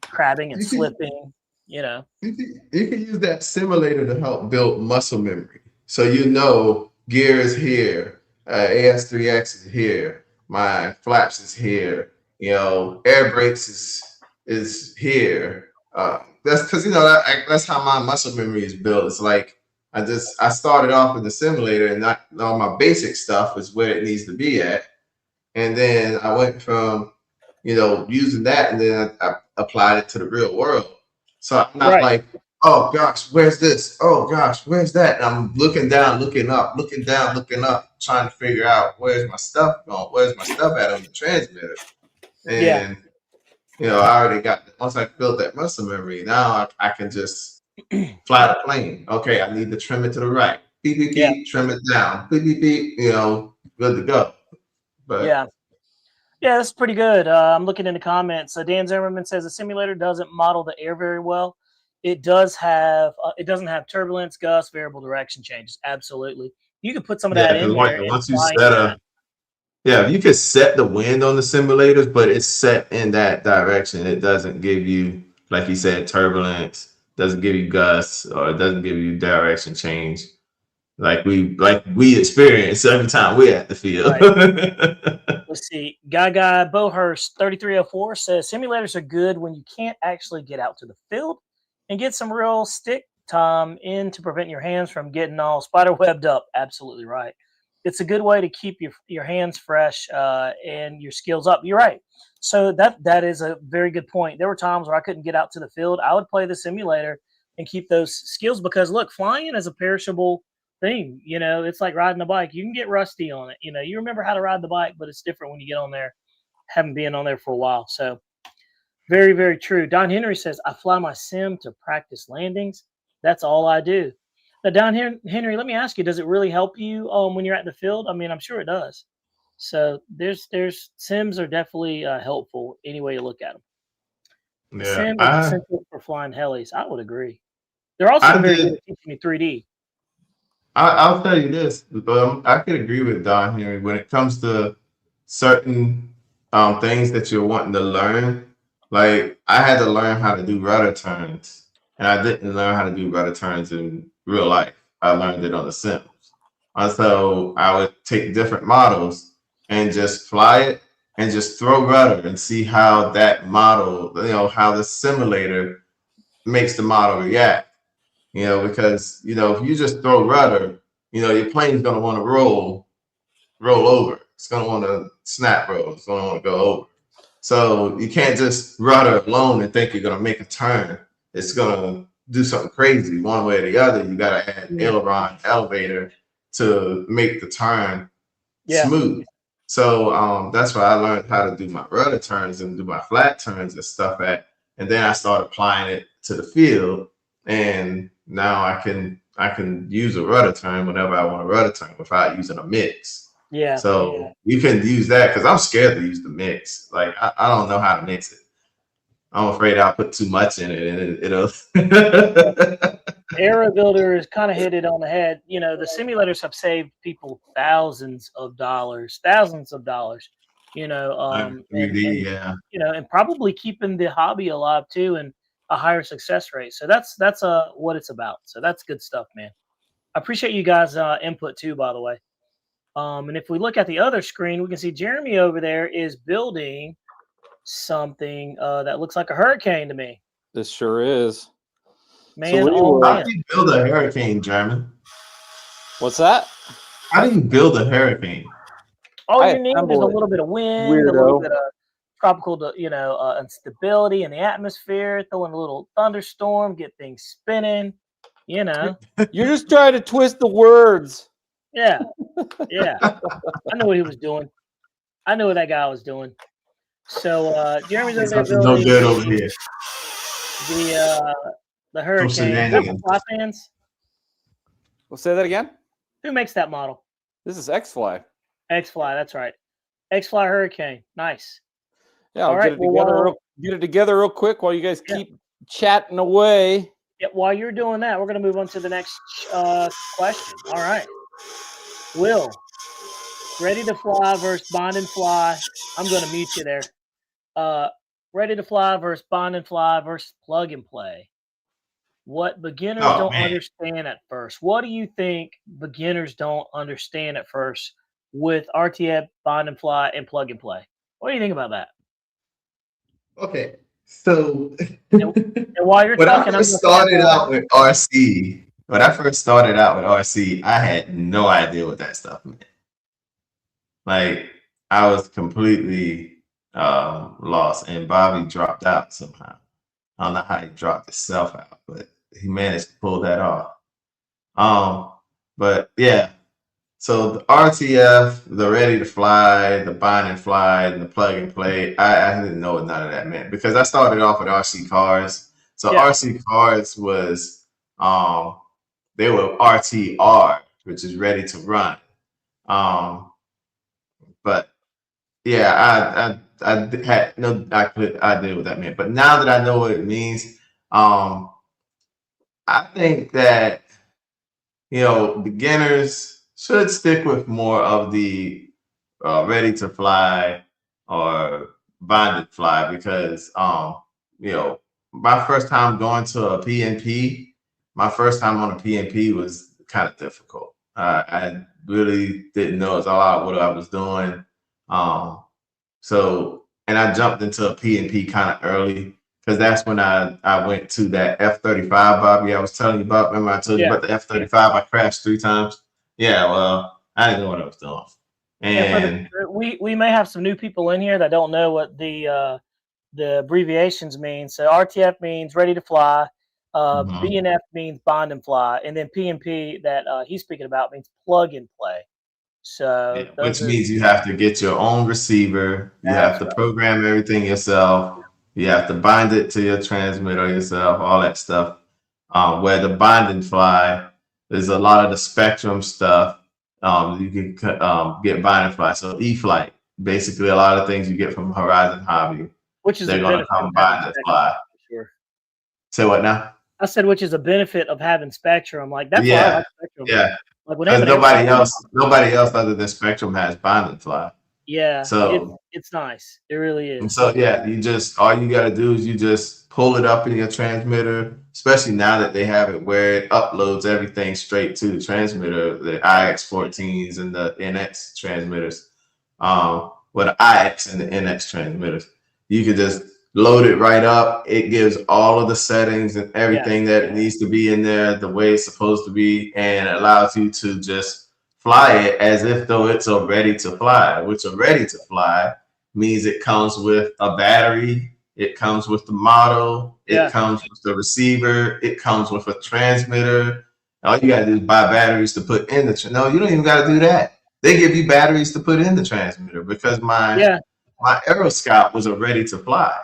crabbing and slipping, you know. You can use that simulator to help build muscle memory. So you know gear is here, AS3X is here, my flaps is here, you know, air brakes is here. That's because, you know, that's how my muscle memory is built. It's like I started off with the simulator and not all my basic stuff is where it needs to be at. And then I went from, you know, using that and then I applied it to the real world. So I'm not like, oh gosh, where's this? Oh gosh, where's that? And I'm looking down, looking up, looking down, looking up, trying to figure out where's my stuff going, where's my stuff at on the transmitter. And you know, I already got, once I built that muscle memory, now I can just fly the plane. Okay, I need to trim it to the right. Beep, beep, beep, trim it down. Beep, beep, beep, you know, good to go. But yeah, that's pretty good. I'm looking in the comments. Dan Zimmerman says the simulator doesn't model the air very well. It does have, it doesn't have turbulence, gusts, variable direction changes. Absolutely. You could put some of that in there. Once you set you could set the wind on the simulators, but it's set in that direction. It doesn't give you, like you said, turbulence, doesn't give you gusts, or it doesn't give you direction change. Like we experience every time we're at the field. Let's see. Gaga Bohurst 3304 says simulators are good when you can't actually get out to the field and get some real stick time in to prevent your hands from getting all spider webbed up. Absolutely right. It's a good way to keep your hands fresh and your skills up. You're right. So that is a very good point. There were times where I couldn't get out to the field. I would play the simulator and keep those skills because look, flying is a perishable thing. You know, it's like riding a bike. You can get rusty on it. You know, you remember how to ride the bike, but it's different when you get on there, haven't been on there for a while. So very, very true. Don Henry says, I fly my sim to practice landings. That's all I do. Now, Don Henry, let me ask you, does it really help you when you're at the field? I mean, I'm sure it does. So there's sims are definitely helpful any way you look at them. Yeah, Sim is essential for flying helis. I would agree. They're also very good at teaching you 3D. I'll tell you this, I could agree with Don Henry when it comes to certain things that you're wanting to learn. Like I had to learn how to do rudder turns, and I didn't learn how to do rudder turns in real life. I learned it on the sims. And so I would take different models and just fly it and just throw rudder and see how that model, you know, how the simulator makes the model react. You know, because, you know, if you just throw rudder, you know, your plane's going to want to roll over. It's going to want to snap roll. It's going to want to go over. So you can't just rudder alone and think you're going to make a turn. It's going to do something crazy one way or the other. You got to add aileron, elevator to make the turn smooth. So that's why I learned how to do my rudder turns and do my flat turns and stuff at. And then I started applying it to the field. And now I can use a rudder turn whenever I want a rudder turn without using a mix. Yeah. So you can use that because I'm scared to use the mix. Like I don't know how to mix it. I'm afraid I'll put too much in it and it'll. Aero Builder has kind of hit it on the head. You know, the simulators have saved people thousands of dollars. You know, and, you know, and probably keeping the hobby alive too, and a higher success rate. So that's what it's about. So that's good stuff, man. I appreciate you guys' input too, by the way. And if we look at the other screen, we can see Jeremy over there is building something that looks like a hurricane to me. This sure is. Man, what do you oh want? How man. do you build a hurricane, German? What's that? How do you build a hurricane? All I you need is a assemble it, little bit of wind, a little weirdo. bit of tropical, instability in the atmosphere, throw in a little thunderstorm, get things spinning. You know, You're just trying to twist the words. yeah, yeah. I know what he was doing. I knew what that guy was doing. So Jeremy's over It's there up to no building good over here. the Hurricane. Is that shenanigans. for Fly fans? We'll say that again. Who makes that model? This is X-Fly. X-Fly. That's right. X-Fly Hurricane. Nice. Yeah, I'll All right, get it together real quick while you guys Yeah. keep chatting away. Yeah, while you're doing that, we're going to move on to the next question. All right. Will, Ready to Fly versus Bond and Fly. I'm going to mute you there. Ready to Fly versus Bond and Fly versus Plug and Play. What beginners Oh, don't man. understand at first. What do you think beginners don't understand at first with RTF, Bond and Fly, and Plug and Play? What do you think about that? Okay, so And while you're when talking, I first started out with RC, I had no idea what that stuff meant. Like, I was completely lost, and Bobby dropped out somehow. I don't know how he dropped himself out, but he managed to pull that off. But yeah, so the RTF, the Ready to Fly, the Bind and Fly, and the Plug and Play, I didn't know what none of that meant because I started off with RC Cars. So Yeah. RC Cars was they were RTR, which is ready to run. But yeah, I had no idea what that meant. But now that I know what it means, I think that beginners should stick with more of the Ready to Fly or Bonded Fly because my first time going to a PNP, my first time on a PNP was kind of difficult. I really didn't know a lot what I was doing. And I jumped into a PNP kind of early because that's when I went to that F-35, Bobby. I was telling you about. Remember I told you about the F-35? I crashed 3 times. Yeah, well, I didn't know what I was doing. And we may have some new people in here that don't know what the abbreviations mean. So RTF means Ready to Fly. BNF means Bond and Fly, and then PNP that he's speaking about means Plug and Play. So which means you have to get your own receiver. You have to program everything yourself. You have to bind it to your transmitter yourself, all that stuff. Where the Bind and Fly, there's a lot of the Spectrum stuff. You can get Bind and Fly. So E-Flight, basically a lot of things you get from Horizon Hobby. Which is they're going to come Bind and Fly. Sure. Say what now? I said, which is a benefit of having Spectrum. Like that's why I like Spectrum. Yeah. Like because nobody else other than Spectrum has Bind and Fly. Yeah. So it's nice. It really is. And so yeah, all you gotta do is you just pull it up in your transmitter, especially now that they have it where it uploads everything straight to the transmitter, the IX14s and the NX transmitters. Well, the IX and the NX transmitters. You can just load it right up. It gives all of the settings and everything that needs to be in there the way it's supposed to be, and it allows you to just fly it as if though it's a Ready to Fly, which a Ready to Fly means it comes with a battery, it comes with the model, it comes with the receiver, it comes with a transmitter. All you gotta do is buy batteries to put in the no, you don't even gotta do that. They give you batteries to put in the transmitter because my Aeroscout was a Ready to Fly.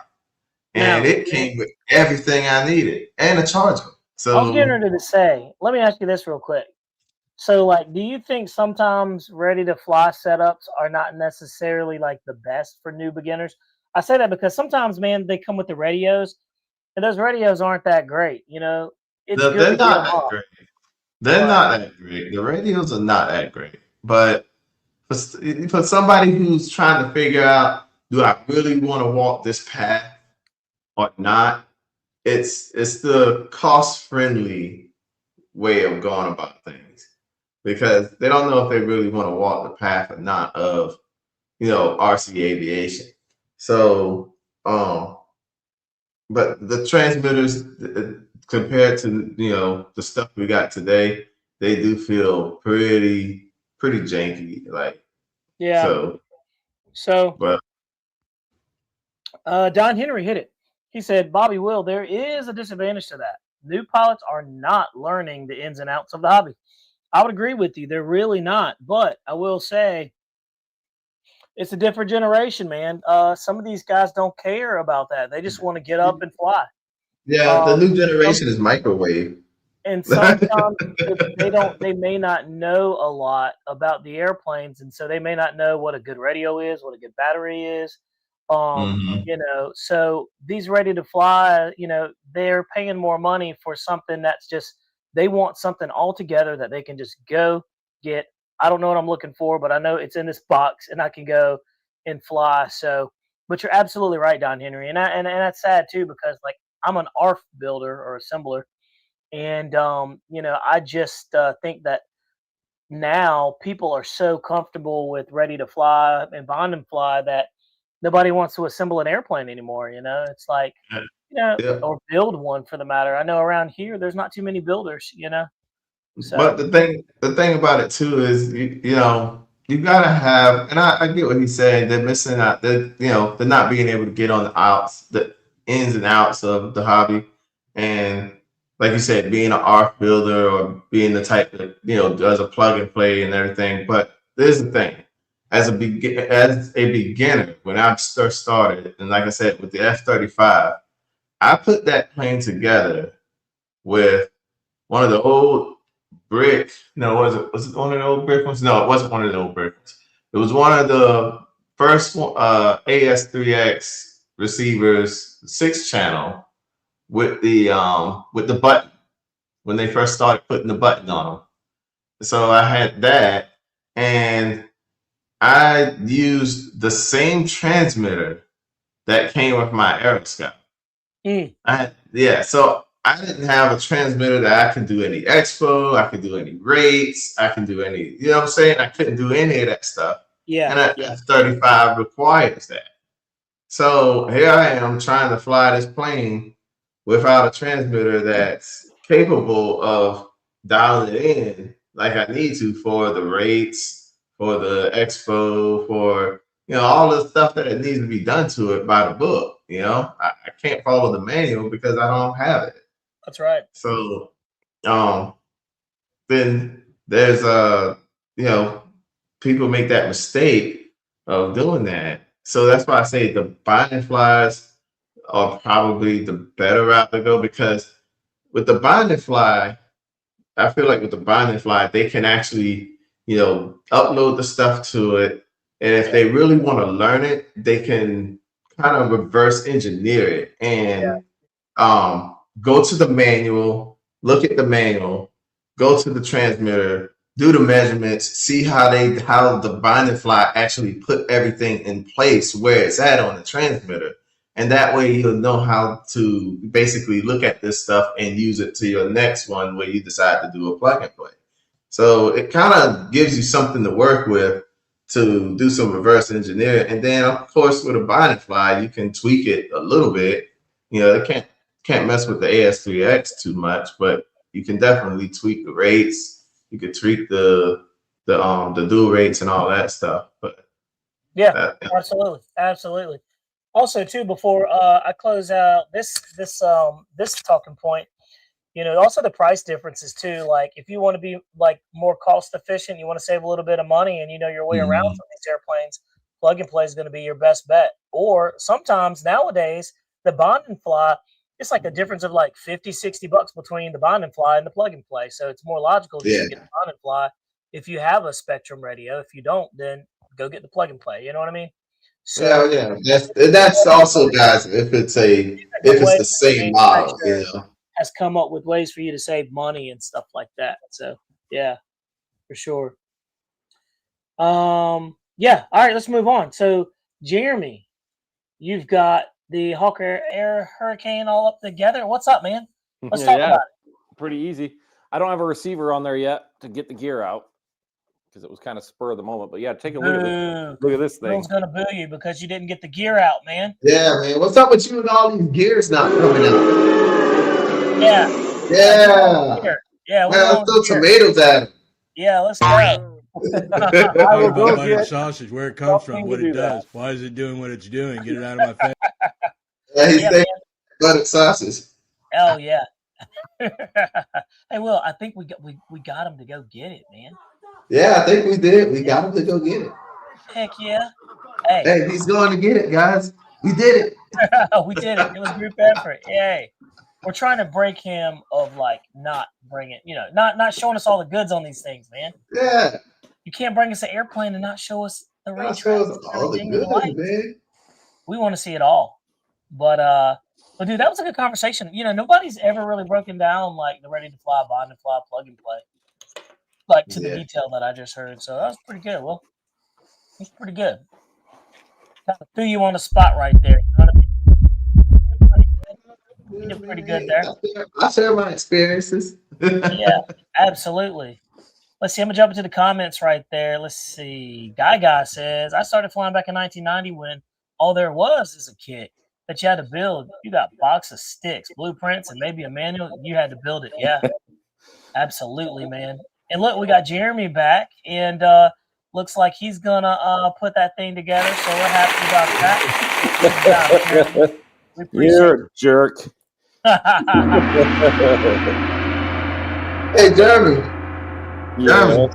And it came with everything I needed and a charger. So I was getting ready to say, let me ask you this real quick. So, like, do you think sometimes Ready to Fly setups are not necessarily like the best for new beginners? I say that because sometimes, man, they come with the radios, and those radios aren't that great. It's good they're to not get that great. They're not that great. The radios are not that great. But for somebody who's trying to figure out, do I really want to walk this path or not? It's the cost-friendly way of going about things because they don't know if they really want to walk the path or not of RC aviation. So but the transmitters compared to the stuff we got today, they do feel pretty janky. Like Yeah. So but Don Henry hit it. He said, Bobby Will, there is a disadvantage to that. New pilots are not learning the ins and outs of the hobby. I would agree with you. They're really not. But I will say it's a different generation, man. Some of these guys don't care about that. They just want to get up and fly. yeah, the new generation is microwave. And sometimes they may not know a lot about the airplanes, and so they may not know what a good radio is, what a good battery is. So these ready to fly, they're paying more money for something that's just, they want something altogether that they can just go get. I don't know what I'm looking for, but I know it's in this box and I can go and fly. So, but you're absolutely right, Don Henry. And that's sad too, because like I'm an ARF builder or assembler. And, I just think that now people are so comfortable with ready to fly and bond and fly that nobody wants to assemble an airplane anymore. It's like, or build one for the matter. I know around here, there's not too many builders, So. But the thing about it too is, you gotta have, and I get what he's saying. They're missing out. They're not being able to get on the ins and outs of the hobby. And like you said, being an ARF builder or being the type that, does a plug and play and everything. But there's the thing. As a beginner, when I first started, and like I said, with the F-35, I put that plane together with one of the old brick. No, was it one of the old brick ones? No, it wasn't one of the old brick ones. It was one of the first AS3X receivers, 6-channel with the button when they first started putting the button on them. So I had that, and I used the same transmitter that came with my Aeroscout. So I didn't have a transmitter that I can do any expo, I can do any rates, I can do any, you know what I'm saying? I couldn't do any of that stuff. Yeah. And F-35 requires that. So here I am trying to fly this plane without a transmitter that's capable of dialing it in like I need to for the rates, for the expo, for all the stuff that it needs to be done to it by the book. I can't follow the manual because I don't have it. That's right. So then there's people make that mistake of doing that. So that's why I say the bind and flies are probably the better route to go, because with the bind and fly, I feel like with the bind and fly, they can actually upload the stuff to it. And if they really want to learn it, they can kind of reverse engineer it and go to the manual, look at the manual, go to the transmitter, do the measurements, see how the bind and fly actually put everything in place where it's at on the transmitter. And that way you'll know how to basically look at this stuff and use it to your next one where you decide to do a plug and play. So it kind of gives you something to work with to do some reverse engineering. And then, of course, with a bind and fly, you can tweak it a little bit. They can't mess with the AS3X too much, but you can definitely tweak the rates. You could tweak the dual rates and all that stuff. But absolutely. Also, too, before I close out this talking point, also the price differences too. Like if you want to be like more cost efficient, you want to save a little bit of money, and your way around some of these airplanes, plug and play is going to be your best bet. Or sometimes nowadays the bond and fly, it's like a difference of like $50-$60 between the bond and fly and the plug and play. So it's more logical to get the bond and fly if you have a Spectrum radio. If you don't, then go get the plug and play. You know what I mean? So, that's also, guys, if it's the same model, has come up with ways for you to save money and stuff like that. So yeah, for sure. All right, let's move on. So Jeremy, you've got the Hawker Air Hurricane all up together. What's up, man? Let's talk about it. Pretty easy. I don't have a receiver on there yet to get the gear out because it was kind of spur of the moment. But yeah, take a look at this. Look at this thing. Bill's gonna boo you because you didn't get the gear out, man. Yeah, man. What's up with you and all these gears not coming out? Yeah. Yeah. Yeah, we're Man, going let's throw with beer. tomatoes at him. Yeah, let's go. I Talk will go about buttered get sausage, where it comes from, something what to it do that. does. Why is it doing what it's doing? Get it out of my face. Yeah, he's Yeah, saying buttered sausage. Oh yeah. Hey, Will, I think we got him to go get it, man. Yeah, I think we did. We got him to go get it. Heck yeah. Hey, Hey, he's going to get it, guys. We did it. we did it. It was group effort. Yay. We're trying to break him of like not bringing, not showing us all the goods on these things, man. Yeah. You can't bring us an airplane and not show us the That shows retracts and all the everything you good, like. man. We want to see it all. But dude, that was a good conversation. Nobody's ever really broken down like the ready to fly, bond and fly, plug and play, like to the Yeah. detail that I just heard. So that was pretty good. Well, it's pretty good. Kind of threw you on the spot right there. You know what I mean? You did pretty good there. I share my experiences. Yeah, absolutely. Let's see. I'm gonna jump into the comments right there. Let's see. Guy says, I started flying back in 1990 when all there was is a kit that you had to build. You got box of sticks, blueprints, and maybe a manual. You had to build it. Yeah, absolutely, man. And look, we got Jeremy back, and looks like he's gonna put that thing together. So we're happy about that. Good job, Jeremy. We appreciate You're a jerk. Hey, Jeremy. Jeremy.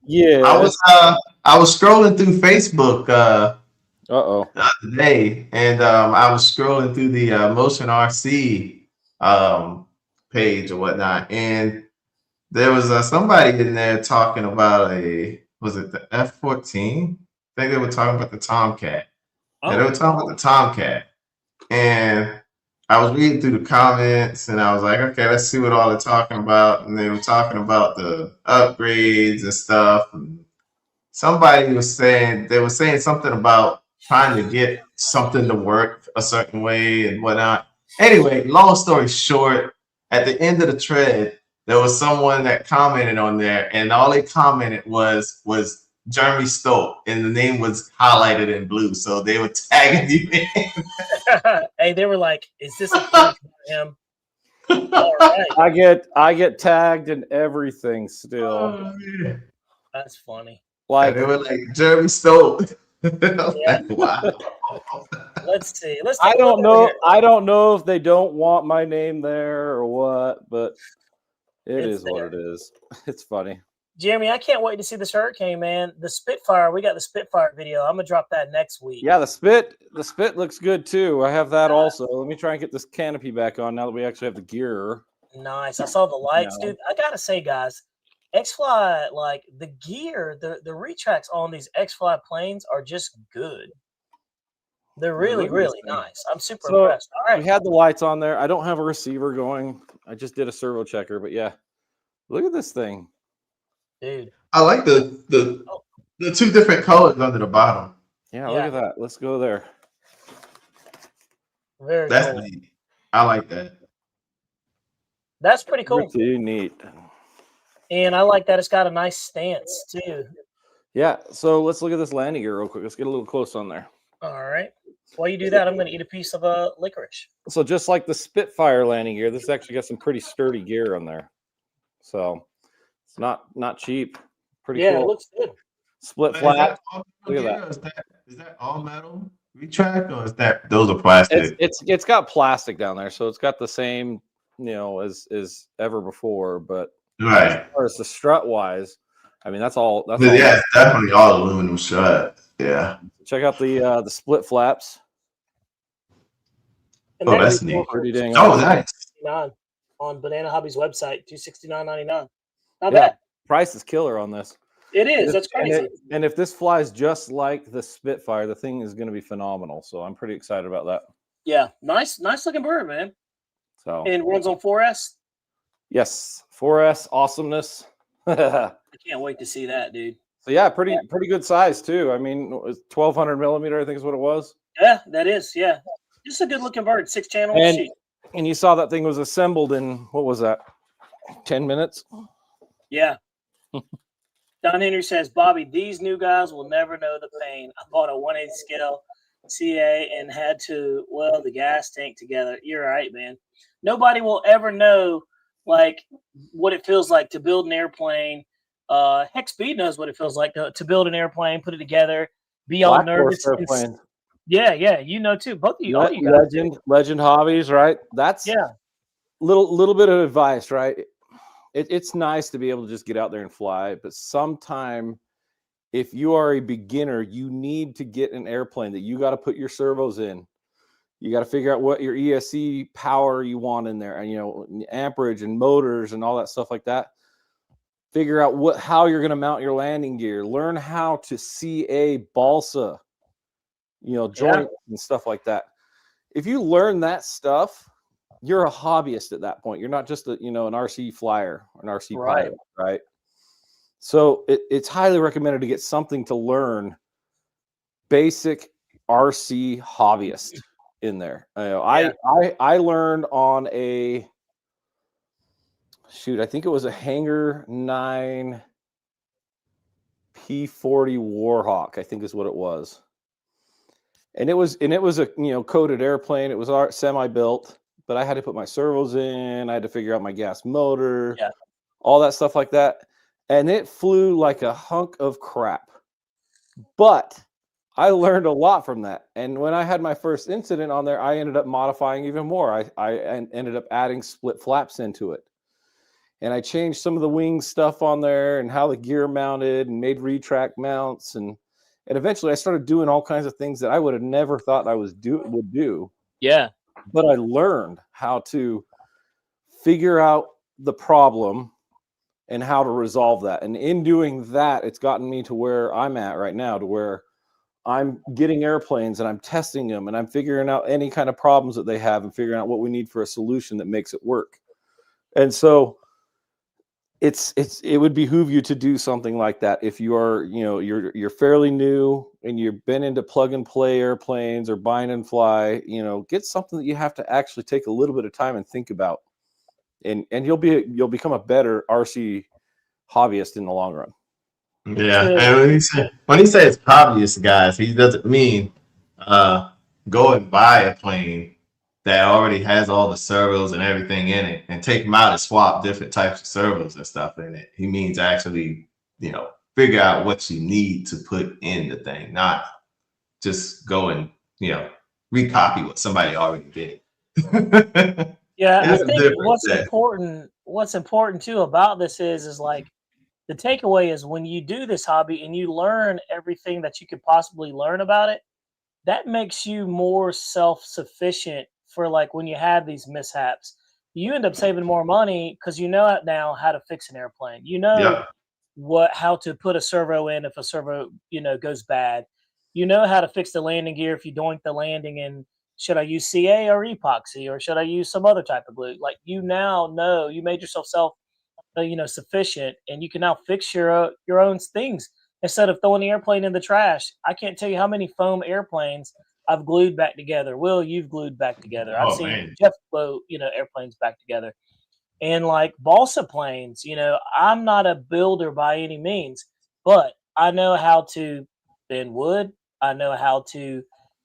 Yeah. I was scrolling through Facebook Uh-oh. the other day, and I was scrolling through the Motion RC page or whatnot, and there was somebody in there talking about was it the F-14? I think they were talking about the Tomcat. Yeah, they were talking about the Tomcat, and I was reading through the comments, and I was like, okay, let's see what all they're talking about. And they were talking about the upgrades and stuff. And somebody was saying, they were saying something about trying to get something to work a certain way and whatnot. Anyway, long story short, at the end of the thread, there was someone that commented on there, and all they commented was Jeremy Stolt, and the name was highlighted in blue. So they were tagging you in. Hey, they were like, "Is this a for him?" All right, I get tagged in everything still. Oh, yeah. that's funny. Like, And they were like Jeremy Stolt. Yeah. Wow. Let's see. Let's. I take a don't look over know. here. I don't know if they don't want my name there or what, but It's is what there. it is. It's funny. Jeremy, I can't wait to see this hurricane, man. The Spitfire. We got the Spitfire video. I'm gonna drop that next week. Yeah, the spit looks good too. I have that also. Let me try and get this canopy back on now that we actually have the gear. Nice. I saw the lights, No. dude. I gotta say, guys, X-Fly, like the gear, the retracts on these X-Fly planes are just good. They're really, look at really this thing. nice. I'm super So, impressed. All right. We had the lights on there. I don't have a receiver going. I just did a servo checker, but yeah. Look at this thing. Dude. I like the two different colors under the bottom. Yeah, look Yeah. at that. Let's go there. Very That's cool. neat. I like that. That's pretty cool. Pretty neat. And I like that it's got a nice stance too. Yeah, so let's look at this landing gear real quick. Let's get a little close on there. All right. While you do that, I'm going to eat a piece of licorice. So just like the Spitfire landing gear, this actually got some pretty sturdy gear on there. So it's not cheap. Pretty Yeah, cool. it looks good. Split Is flat. that all Look at metal that. gear, or is that all metal retract, or is that those are plastic? It's got plastic down there, so it's got the same, as ever before. But Right. as far as the strut wise, I mean that's all. That's But all. yeah, it's definitely all aluminum strut. Yeah. Check out the split flaps. And Oh, that'd that's be neat. Pretty dang. Oh, awesome. nice. $269 on Banana Hobby's website, $269.99. Not Yeah. bad. Price is killer on this. It is. That's And crazy. and if this flies just like the Spitfire, the thing is going to be phenomenal. So I'm pretty excited about that. Yeah, nice looking bird, man. So And runs on 4S. yes, 4S awesomeness. So I can't wait to see that, dude. yeah, pretty good size too. I mean, 1200 millimeter, I think is what it was. Yeah, that is. Yeah, just a good looking bird. 6-channel. And sheet. and you saw that thing was assembled in what was that? 10 minutes. Yeah. Don Henry says, Bobby, these new guys will never know the pain. I bought a 1/8 scale CA and had to weld the gas tank together. You're right, man. Nobody will ever know like what it feels like to build an airplane. Heck, Speed knows what it feels like to build an airplane, put it together, be all Black Horse nervous. airplane. Yeah, you know too. Both of you, all you guys. Legend hobbies, right? That's Yeah. little bit of advice, right? It's nice to be able to just get out there and fly, but sometime if you are a beginner, you need to get an airplane that you got to put your servos in. You got to figure out what your ESC power you want in there, and you know, amperage and motors and all that stuff like that. Figure out how you're going to mount your landing gear. Learn how to CA balsa, you know, joints and stuff like that. If you learn that stuff, you're a hobbyist at that point. You're not just an RC flyer or an RC pilot, right? So it's highly recommended to get something to learn basic RC hobbyist in there. I learned on I think it was a Hangar 9 P40 Warhawk, I think is what it was. And it was a coated airplane. It was semi-built, but I had to put my servos in. I had to figure out my gas motor, all that stuff like that. And it flew like a hunk of crap. But I learned a lot from that. And when I had my first incident on there, I ended up modifying even more. I ended up adding split flaps into it. And I changed some of the wing stuff on there and how the gear mounted and made retract mounts. And eventually I started doing all kinds of things that I would have never thought I would do. Yeah. But I learned how to figure out the problem and how to resolve that. And in doing that, it's gotten me to where I'm at right now, to where I'm getting airplanes and I'm testing them and I'm figuring out any kind of problems that they have and figuring out what we need for a solution that makes it work. And so it would behoove you to do something like that if you are, you're fairly new and you've been into plug and play airplanes or bind and fly, get something that you have to actually take a little bit of time and think about. And you'll become a better RC hobbyist in the long run. Yeah, and when he says hobbyist, guys, he doesn't mean go and buy a plane that already has all the servos and everything in it and take them out and swap different types of servos and stuff in it. He means actually, figure out what you need to put in the thing, not just go and, recopy what somebody already did. Yeah, I think what's important too about this is like the takeaway is when you do this hobby and you learn everything that you could possibly learn about it, that makes you more self-sufficient for like when you have these mishaps. You end up saving more money because you know now how to fix an airplane. You know how to put a servo in if a servo, goes bad. You know how to fix the landing gear if you doink the landing and should I use CA or epoxy or should I use some other type of glue? Like you now know you made yourself sufficient and you can now fix your own things instead of throwing the airplane in the trash. I can't tell you how many foam airplanes I've glued back together. Will, you've glued back together. I've seen Jeff glue, airplanes back together. And like balsa planes, I'm not a builder by any means, but I know how to bend wood. I know how to,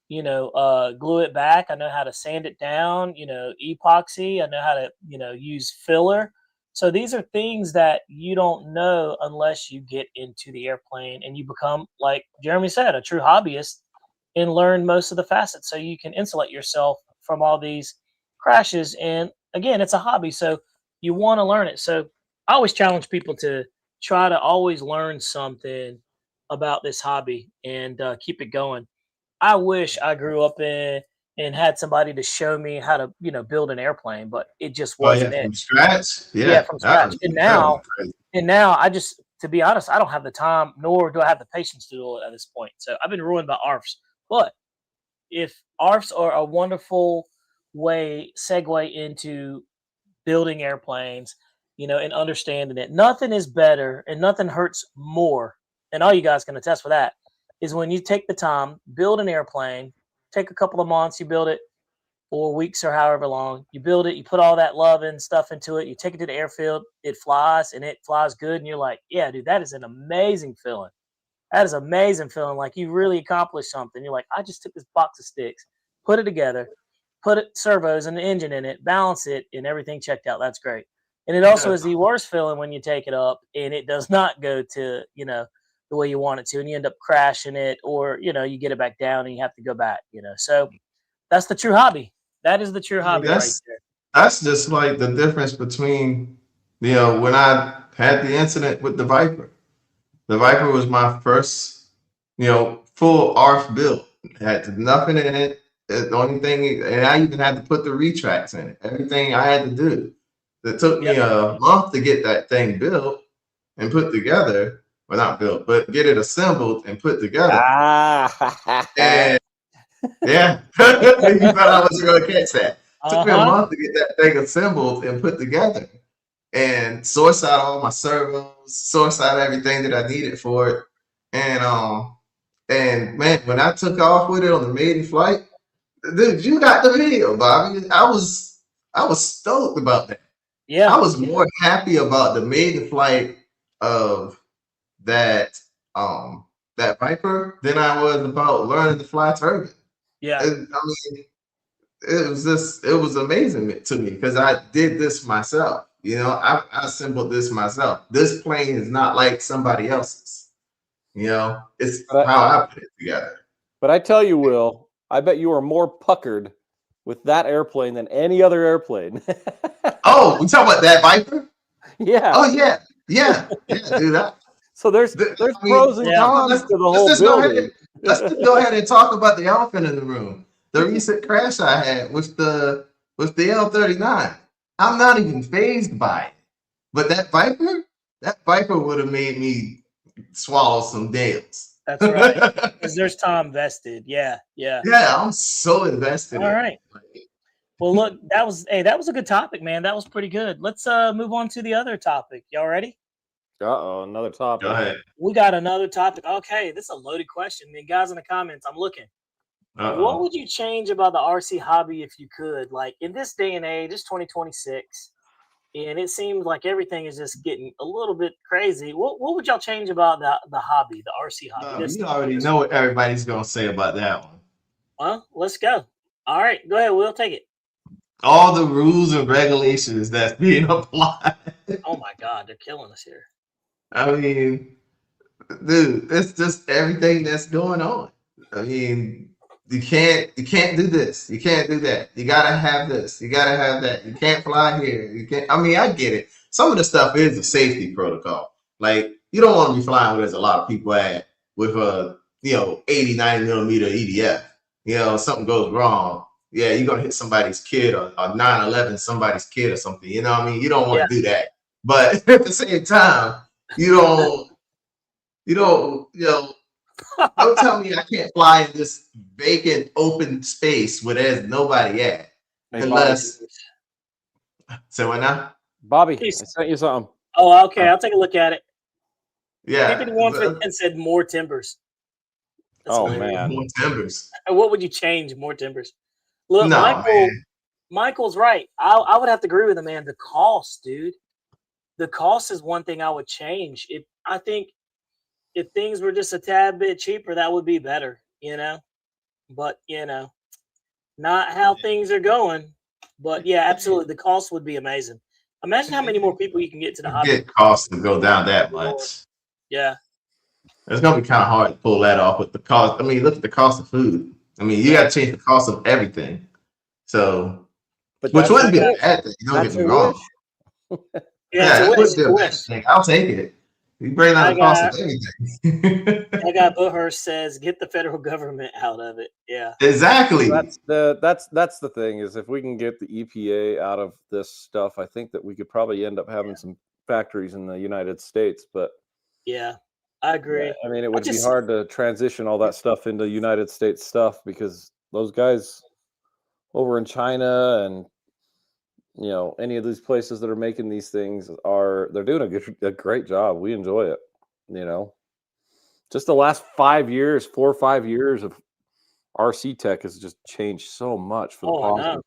glue it back. I know how to sand it down, epoxy. I know how to, use filler. So these are things that you don't know unless you get into the airplane and you become, like Jeremy said, a true hobbyist and learn most of the facets so you can insulate yourself from all these crashes. And again, it's a hobby, so you want to learn it. So I always challenge people to try to always learn something about this hobby and keep it going. I wish I grew up and had somebody to show me how to, build an airplane, but it just wasn't it. From scratch? Yeah, from scratch. And now I just, to be honest, I don't have the time, nor do I have the patience to do it at this point. So I've been ruined by ARFs. But if ARFs are a wonderful segue into building airplanes, and understanding it, nothing is better and nothing hurts more. And all you guys can attest for that is when you take the time, build an airplane, take a couple of months, you build it, or weeks or however long, you build it, you put all that love and stuff into it, you take it to the airfield, it flies and it flies good. And you're like, yeah, dude, that is an amazing feeling. That is amazing feeling. Like you really accomplished something. You're like, I just took this box of sticks, put it together, servos and the engine in it, balance it, and everything checked out. That's great. And it also is the worst feeling when you take it up and it does not go to, the way you want it to, and you end up crashing it, or, you get it back down and you have to go back, So that's the true hobby. That is the true hobby right there. That's just like the difference between, when I had the incident with the Viper. The Viper was my first, full ARF build. It had nothing in it. The only thing, and I even had to put the retracts in it. Everything I had to do. It took me a month to get that thing built and put together. Well, not built, but get it assembled and put together. And yeah, you thought I wasn't going to catch that. It took me a month to get that thing assembled and put together, and source out all my servos, source out everything that I needed for it. And man, when I took off with it on the maiden flight, dude, you got the video, Bobby. I was stoked about that. Yeah, I was more happy about the maiden flight of that Viper than I was about learning to fly turbine. Yeah, it was amazing to me because I did this myself. I assembled this myself. This plane is not like somebody else's. It's how I put it together. But I tell you, Will, I bet you are more puckered with that airplane than any other airplane. Oh, we talking about that Viper? Yeah. Oh yeah, dude. So there's pros and cons to the whole building. Let's just go ahead and talk about the elephant in the room. The recent crash I had with the L-39. I'm not even fazed by it. But that Viper would have made me swallow some nails. that's right. Because there's time invested. Yeah. Yeah, I'm so invested. All right. Well, look, that was a good topic, man. That was pretty good. Let's move on to the other topic. Y'all ready? Uh-oh, another topic. Go ahead. We got another topic. Okay, this is a loaded question. I mean, guys in the comments, I'm looking. What would you change about the RC hobby if you could? Like in this day and age, it's 2026, and it seems like everything is just getting a little bit crazy. What would y'all change about the hobby, the RC hobby? You already know what everybody's gonna say about that one. Well, let's go. All right, go ahead. We'll take it. All the rules and regulations that's being applied. Oh my God, they're killing us here. I mean, dude, it's just everything that's going on. I mean, you can't do this. You can't do that. You gotta have this. You gotta have that. You can't fly here. You can't. I mean, I get it. Some of the stuff is a safety protocol. Like you don't want to be flying where there's a lot of people at with a 80, 90 millimeter EDF. Something goes wrong. Yeah, you're gonna hit somebody's kid or 9/11 somebody's kid or something. You know what I mean? You don't want to do that. But at the same time, don't tell me I can't fly in this vacant open space where there's nobody at. Hey, unless say what now? Bobby, I sent you something. Oh, okay. I'll take a look at it. Yeah. Maybe one and said more timbers. That's hilarious. Man. More timbers. What would you change? More timbers. Look, No, Michael's right. I would have to agree with him, man. The cost, dude. The cost is one thing I would change. I think if things were just a tad bit cheaper, that would be better, But not how things are going. But yeah, absolutely, the cost would be amazing. Imagine how many more people you can get to the hobby. Get costs to go down that much. Yeah, It's gonna be kind of hard to pull that off with the cost. I mean, look at the cost of food. I mean, you got to change the cost of everything. So, But which that's wouldn't be a your wish. bad thing. Don't That's get me your wrong. wish. Yeah, it it's would be a bad thing. I'll take it. You bring down the cost of everything. I got Boohurst says get the federal government out of it. Yeah, Exactly. That's the thing is if we can get the EPA out of this stuff, I think that we could probably end up having some factories in the United States. But yeah, I agree. yeah, I mean, it would be hard to transition all that stuff into United States stuff because those guys over in China and any of these places that are making these things they're doing a great job. We enjoy it. Just the last 4 or 5 years of RC tech has just changed so much for the positive.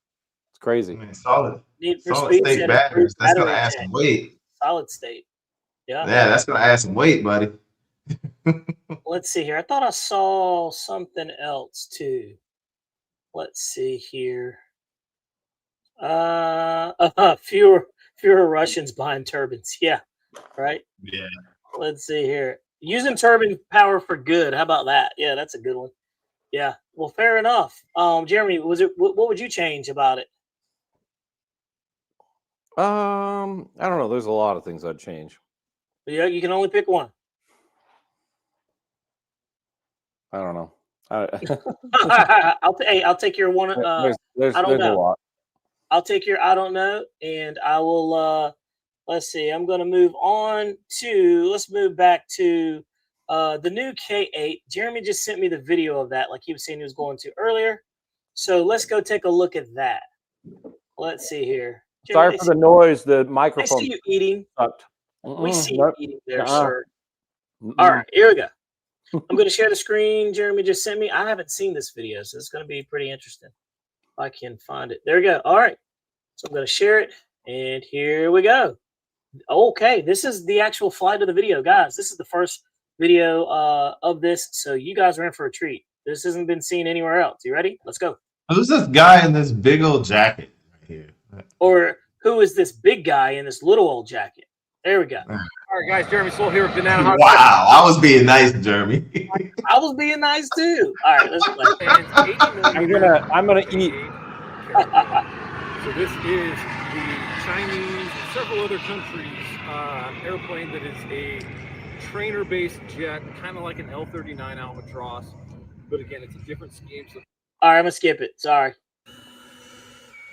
It's crazy. I mean, solid Need for state speed batteries. That's gonna battery add tech. some weight. Solid state. Yeah. Yeah, that's gonna add some weight, buddy. Let's see here. I thought I saw something else too. Let's see here. Fewer Fewer Russians buying turbines. Yeah, right. Yeah. Let's see here. Using turbine power for good. How about that? Yeah, that's a good one. Yeah. Well, fair enough. Jeremy, what would you change about it? I don't know. There's a lot of things I'd change. Yeah, you can only pick one. I don't know. I'll take your one. There's I don't a know. lot. I'll take your I don't know, and I will. Let's see. I'm going to move on to. Let's move back to the new K8. Jeremy just sent me the video of that, like he was saying he was going to earlier. So let's go take a look at that. Let's see here. Sorry for the noise. The I microphone see you eating. sucked. We see Nope. you eating there, Nuh-uh. sir. All right, here we go. I'm going to share the screen. Jeremy just sent me. I haven't seen this video, so it's going to be pretty interesting. If I can find it. There we go. All right. So I'm going to share it, and here we go. Okay, this is the actual flight of the video, guys. This is the first video of this, so you guys are in for a treat. This hasn't been seen anywhere else. You ready? Let's go. Who's this guy in this big old jacket right here? Or who is this big guy in this little old jacket? There we go. All right, guys. Jeremy Soul here with Banana Hot. Wow, I was being nice, Jeremy. I was being nice too. All right, let's play. I'm gonna eat. So this is the Chinese and several other countries airplane that is a trainer-based jet, kind of like an L-39 Albatross, but again, it's a different scheme. So All right, I'm gonna skip it. Sorry.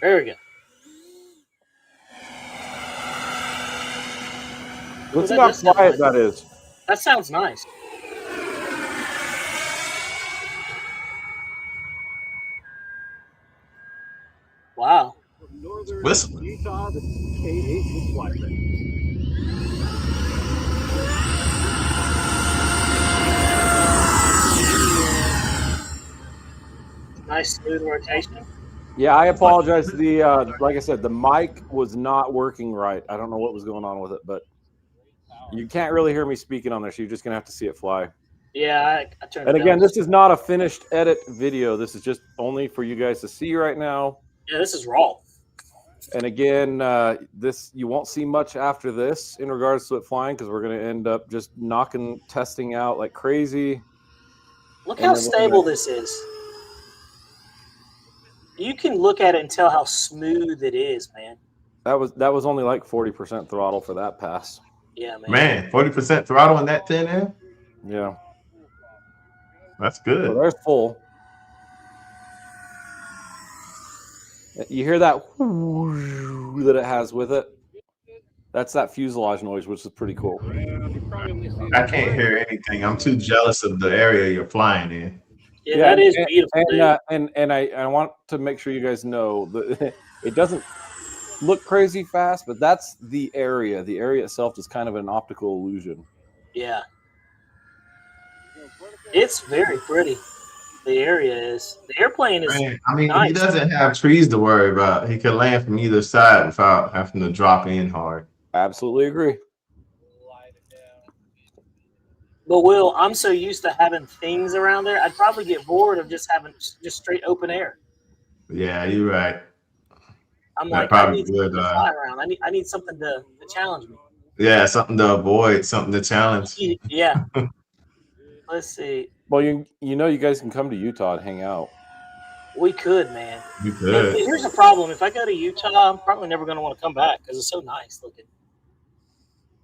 There we go. Let's see that how does sound quiet nice. that is. That sounds nice. Wow. from northern Whistling. Utah, this is K8 with flight ready. Nice smooth rotation. Yeah, I apologize. The like I said, the mic was not working right. I don't know what was going on with it, but you can't really hear me speaking on there, so you're just gonna have to see it fly. Yeah, I turned And it again, down. this is not a finished edit video. This is just only for you guys to see right now. Yeah, this is raw. And again, this you won't see much after this in regards to it flying because we're going to end up just knocking testing out like crazy. Look And how then we're stable gonna- this is. You can look at it and tell how smooth it is, man. That was only like 40% throttle for that pass. Yeah, man. Man, 40% throttle in that 10 air? Yeah, That's so good. there's full. You hear that whoosh that it has with it? That's that fuselage noise, which is pretty cool. I can't hear anything. I'm too jealous of the area you're flying in. Yeah, that is beautiful, dude. And I want to make sure you guys know that it doesn't look crazy fast, but that's the area. The area itself is kind of an optical illusion. Yeah. It's very pretty. The area is. The airplane is. Man, I mean, he nice. doesn't have trees to worry about. He can land from either side without having to drop in hard. Absolutely agree. But Will, I'm so used to having things around there, I'd probably get bored of just having just straight open air. Yeah, you're right. I'm That like, I probably need something would, to fly around. I need something to challenge me. Yeah, something to avoid, something to challenge. Yeah. Let's see. Well, you know you guys can come to Utah and hang out. We could, man. You And could. here's the problem. If I go to Utah, I'm probably never going to want to come back because it's so nice looking.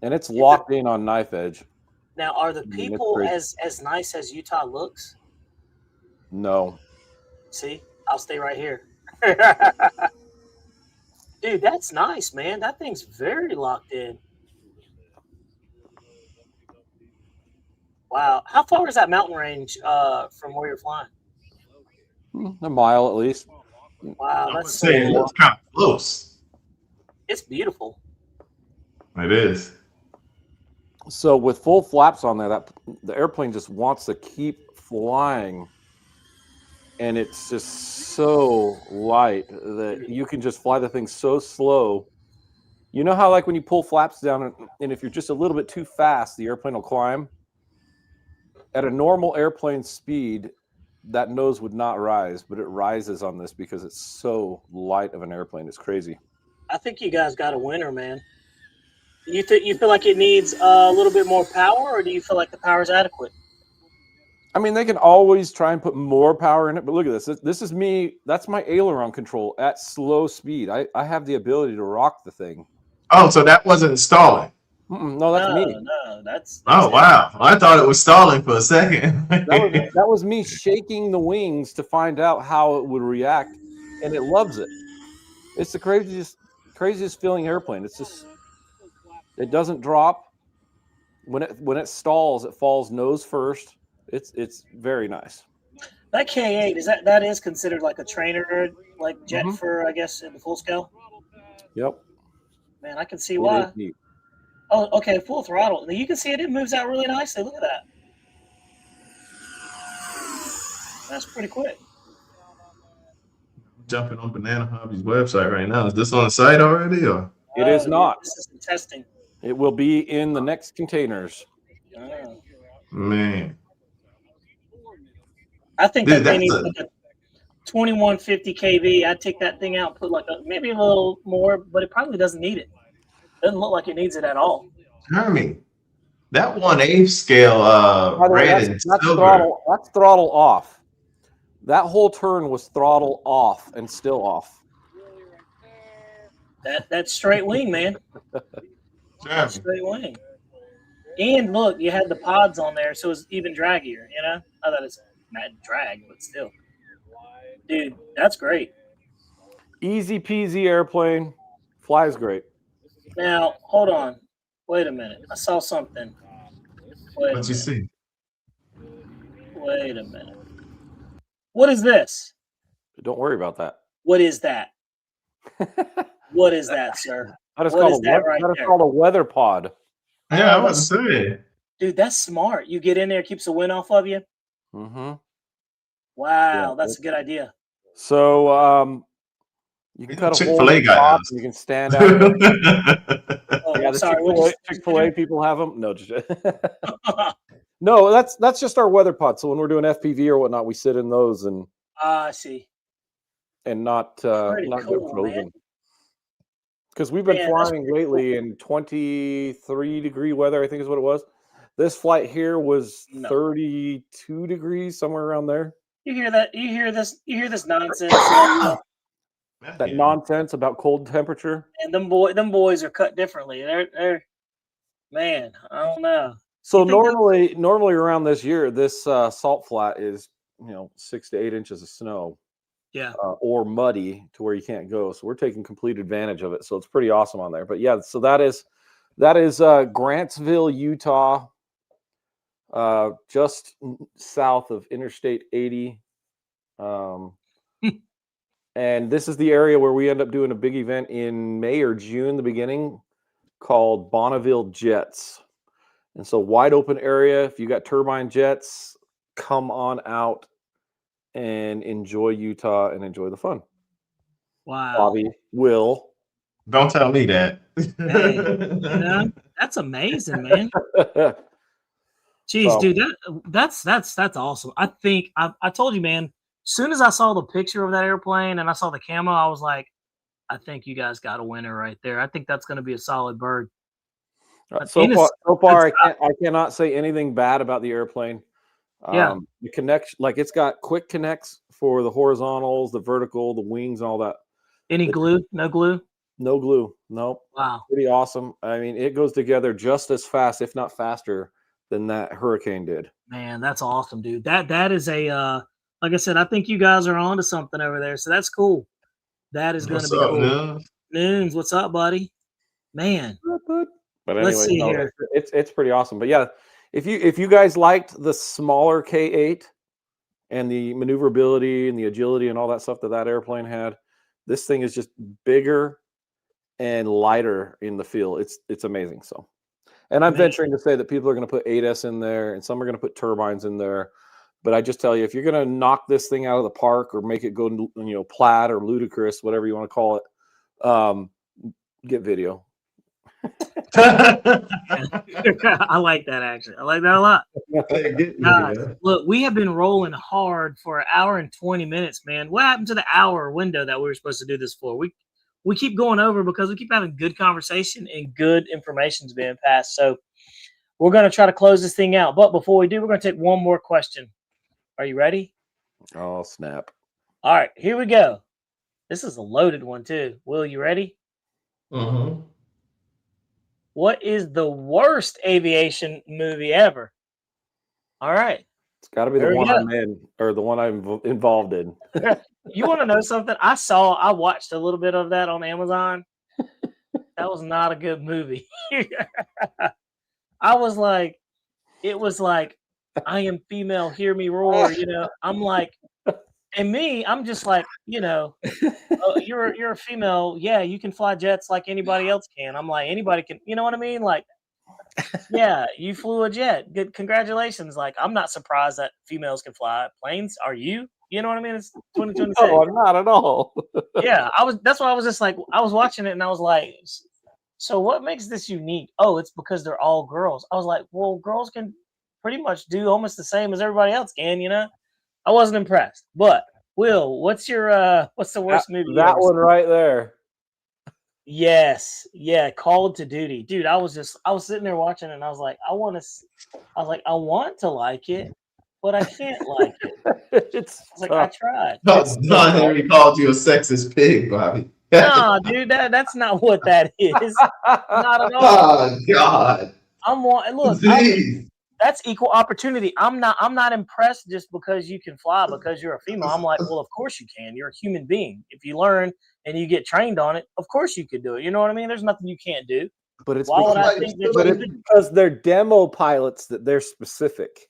And it's locked in on knife edge. Now, are the that's people great. as nice as Utah looks? No. See, I'll stay right here. Dude, that's nice, man. That thing's very locked in. Wow. How far is that mountain range from where you're flying? A mile at least. Wow, I would that's say it looks kind of close. it's beautiful. It is. So with full flaps on there, that the airplane just wants to keep flying, and it's just so light that you can just fly the thing so slow. You know how like when you pull flaps down, and if you're just a little bit too fast, the airplane will climb. At a normal airplane speed, that nose would not rise, but it rises on this because it's so light of an airplane. It's crazy. I think you guys got a winner, man. You feel like it needs a little bit more power, or do you feel like the power is adequate? I mean, they can always try and put more power in it, but look at this. This is me. That's my aileron control at slow speed. I have the ability to rock the thing. Oh, so that wasn't stalling. No, that's me. No, that's Oh, it. wow. I thought it was stalling for a second. That was me shaking the wings to find out how it would react, and it loves it. It's the craziest feeling airplane. It's just, it doesn't drop. When it stalls, it falls nose first. It's very nice. That K8 that is considered like a trainer like jet for, I guess, in the full scale. Yep. Man, I can see why. Oh, okay, full throttle. You can see it moves out really nicely. Look at that. That's pretty quick. Jumping on Banana Hobby's website right now. Is this on the site already, or? It is not. This is some testing. It will be in the next containers. Oh. Man. I think Dude, that they need that's like a 2150 kV. I'd take that thing out and put like maybe a little more, but it probably doesn't need it. Doesn't look like it needs it at all. Jeremy, that 1/8 scale By the way, red and that's silver. that's throttle off. That whole turn was throttle off and still off. That's straight wing, man. Jeremy, Straight wing. And look, you had the pods on there, so it's even draggier, you know? I thought it's not drag, but still. Dude, that's great. Easy peasy airplane. Flies great. Now, hold on. Wait a minute. I saw something. what you see? Wait a minute. What is this? Don't worry about that. What is that? What is that, sir? That is What called is that right that is there? called a weather pod. Yeah, I was about to say. Dude, that's smart. You get in there, keeps the wind off of you. Mm-hmm. Wow, Yeah, that's a good idea. So you can cut a hole Chick-fil-A in the guy top. has. You can stand out. Oh, Yeah, I'm the sorry. Chick-fil-A people have them. No, no, that's just our weather pod. So when we're doing FPV or whatnot, we sit in those and I see. not Pretty get cool, frozen. man. Because we've been Man, that's flying pretty lately in 23-degree weather, I think is what it was. This flight here was No. 32 degrees, somewhere around there. You hear that? You hear this nonsense? That nonsense about cold temperature. And them boys are cut differently. They're man, I don't know. So You think normally around this year, this salt flat is 6 to 8 inches of snow. Yeah. Or muddy to where you can't go. So we're taking complete advantage of it. So it's pretty awesome on there. But yeah, so that is Grantsville, Utah, just south of Interstate 80. And this is the area where we end up doing a big event in May or June, the beginning, called Bonneville Jets. And so wide open area. If you got turbine jets, come on out and enjoy Utah and enjoy the fun. Wow. Bobby will. Don't tell me that. Hey, that's amazing, man. Jeez, So- dude, that's awesome. I think I told you, man. Soon as I saw the picture of that airplane and I saw the camo, I was like, I think you guys got a winner right there. I think that's going to be a solid bird. So far, I cannot say anything bad about the airplane. Yeah. The connection, like it's got quick connects for the horizontals, the vertical, the wings, and all that. Any glue? No glue? No glue. Nope. Wow. Pretty awesome. I mean, it goes together just as fast, if not faster, than that Hurricane did. Man, that's awesome, dude. That is a like I said, I think you guys are onto something over there. So that's cool. That is going to What's be up, cool. man? Noons, what's up, buddy? Man, But anyway, Let's see here. it's pretty awesome. But yeah, if you guys liked the smaller K8 and the maneuverability and the agility and all that stuff that airplane had, this thing is just bigger and lighter in the feel. It's amazing. So, and I'm venturing to say that people are going to put 8S in there and some are going to put turbines in there. But I just tell you, if you're going to knock this thing out of the park or make it go, plaid or ludicrous, whatever you want to call it, get video. I like that actually. I like that a lot. Guys, look, we have been rolling hard for an hour and 20 minutes, man. What happened to the hour window that we were supposed to do this for? We we keep going over because we keep having good conversation and good information's being passed. So we're going to try to close this thing out. But before we do, we're going to take one more question. Are you ready? Oh, snap. All right, here we go. This is a loaded one too. Will, you ready? Mm-hmm. What is the worst aviation movie ever? All right. It's got to be the There we one go. I'm in, or the one I'm involved in. You want to know something? I watched a little bit of that on Amazon. That was not a good movie. I was like, it was like, I am female, hear me roar. You know, I'm like, and me, I'm just like, you know, you're a female. Yeah, you can fly jets like anybody else can. I'm like, anybody can. You know what I mean? Like, yeah, you flew a jet. Good, congratulations. Like, I'm not surprised that females can fly planes. Are you? You know what I mean? It's 2026. No, I'm not at all. Yeah, that's why I was just like, I was watching it and I was like, so what makes this unique? Oh, it's because they're all girls. I was like, well, girls can pretty much do almost the same as everybody else can, you know? I wasn't impressed. But Will, what's the worst movie you That ever one seen? right there. Yes. Yeah, Called to Duty. Dude, I was sitting there watching it and I was like, I want to like it, but I can't like it. It's I was like, I tough. tried. Don Henry called you a sexist pig, Bobby. No, dude, that's not what that is. Not at all. Oh God. Look, Jeez. that's equal opportunity. I'm not impressed just because you can fly because you're a female. I'm like, well, of course you can. You're a human being. If you learn and you get trained on it, of course you could do it. You know what I mean? There's nothing you can't do. But it's Why would I because- think that but you it's could? because they're demo pilots that they're specific.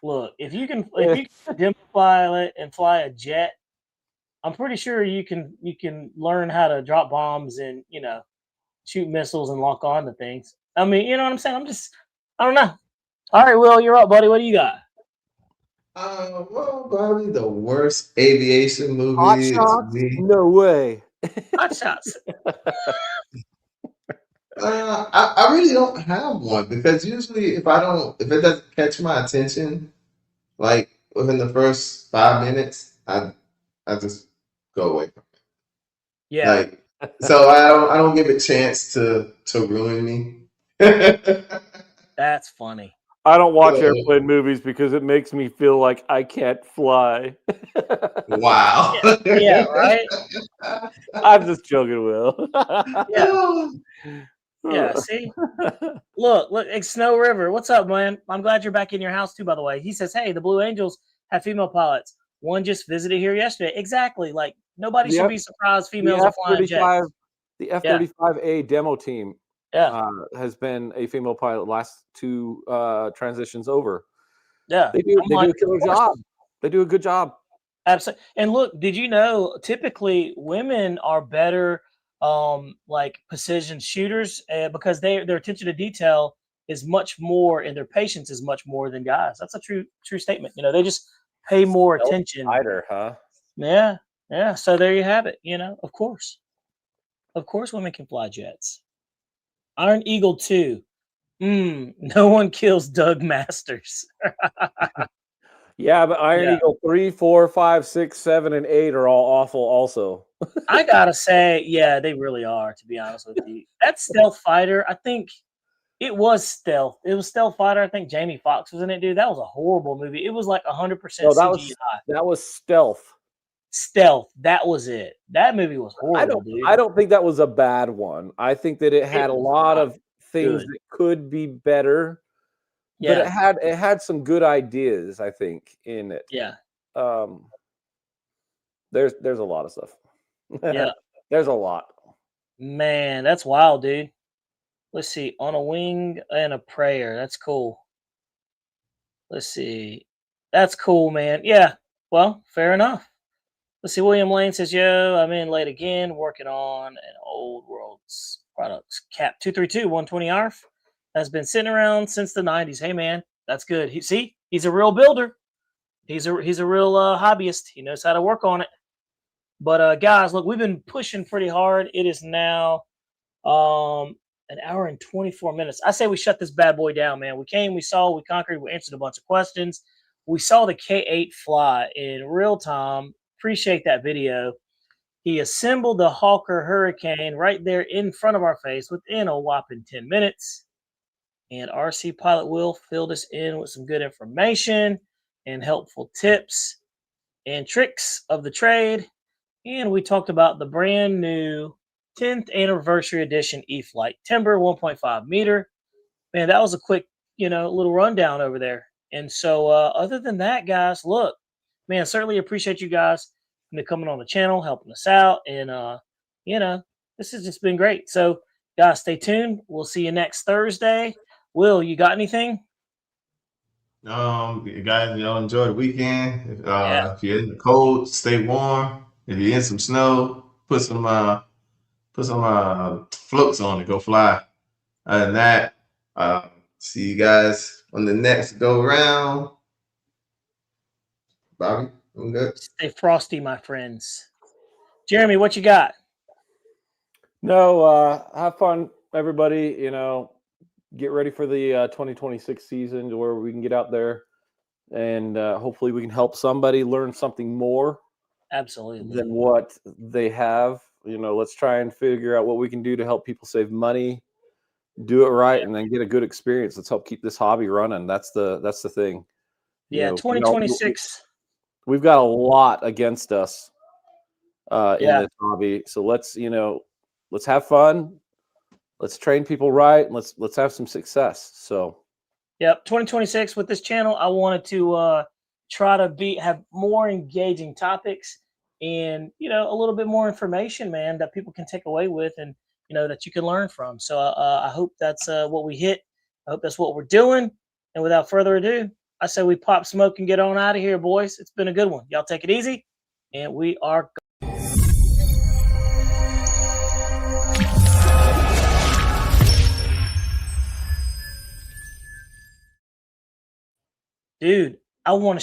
Look, if you can demo pilot and fly a jet, I'm pretty sure you can learn how to drop bombs and, you know, shoot missiles and lock on to things. I mean, you know what I'm saying? I don't know. All right, Will, you're up, buddy. What do you got? Well, Bobby, the worst aviation movie Hot is Shots? me. No way. Hot Shots. I really don't have one because usually if it doesn't catch my attention, like within the first 5 minutes, I just go away from it. Yeah. Like, so I don't give it a chance to ruin me. That's funny. I don't watch Yeah. airplane movies because it makes me feel like I can't fly. Wow. Yeah, right? I'm just joking, Will. Yeah, see? Look, it's Snow River. What's up, man? I'm glad you're back in your house too, by the way. He says, hey, the Blue Angels have female pilots. One just visited here yesterday. Exactly. Like, nobody should be surprised females are flying jets. The F-35A demo team Yeah. has been a female pilot last two transitions over. Yeah. They do a killer job. They do a good job. Absolutely. And look, did you know typically women are better like precision shooters because their attention to detail is much more and their patience is much more than guys. That's a true statement. You know, they just pay more attention. Fighter, huh? Yeah. Yeah. So there you have it. You know, of course women can fly jets. Iron Eagle 2. No one kills Doug Masters. Yeah, but Iron Eagle 3, 4, 5, 6, 7, and 8 are all awful also. I gotta say, yeah, they really are, to be honest with you. That Stealth Fighter, I think it was stealth. It was Stealth Fighter. I think Jamie Foxx was in it, dude. That was a horrible movie. It was like 100% No, CGI. that was Stealth. Stealth. That was it. That movie was horrible, dude. I don't think that was a bad one. I think that it had a lot of things that could be better. Yeah. But it had some good ideas, I think, in it. Yeah. There's a lot of stuff. Yeah. There's a lot. Man, that's wild, dude. Let's see. On a Wing and a Prayer. That's cool. Let's see. That's cool, man. Yeah. Well, fair enough. Let's see. William Lane says, yo, I'm in late again, working on an Old World's products. Cap 232 120 ARF has been sitting around since the 90s. Hey, man, that's good. He's a real builder. He's a real hobbyist. He knows how to work on it. But guys, look, we've been pushing pretty hard. It is now an hour and 24 minutes. I say we shut this bad boy down, man. We came, we saw, we conquered, we answered a bunch of questions. We saw the K8 fly in real time. Appreciate that video. He assembled the Hawker Hurricane right there in front of our face within a whopping 10 minutes. And RC Pilot Will filled us in with some good information and helpful tips and tricks of the trade. And we talked about the brand new 10th anniversary edition E-Flite Timber 1.5 meter. Man, that was a quick, little rundown over there. And so other than that, guys, look, man, certainly appreciate you guys coming on the channel, helping us out. And, this has just been great. So, guys, stay tuned. We'll see you next Thursday. Will, you got anything? Guys, enjoy the weekend. If you're in the cold, stay warm. If you're in some snow, put some floats on to go fly. Other than that, see you guys on the next go round. Bobby, I'm good. Stay frosty, my friends. Jeremy, what you got? No, have fun, everybody. Get ready for the 2026 season to where we can get out there and hopefully we can help somebody learn something more Absolutely. than what they have. Let's try and figure out what we can do to help people save money, do it right, and then get a good experience. Let's help keep this hobby running. That's the thing. Yeah, 2026. We've got a lot against us in Yeah. this hobby. So let's have fun. Let's train people right, and let's have some success. So, Yep, 2026 with this channel, I wanted to try to have more engaging topics and a little bit more information, man, that people can take away with and that you can learn from. So I hope that's what we hit. I hope that's what we're doing. And without further ado, I say we pop smoke and get on out of here, boys. It's been a good one. Y'all take it easy, and we are. Dude, I want to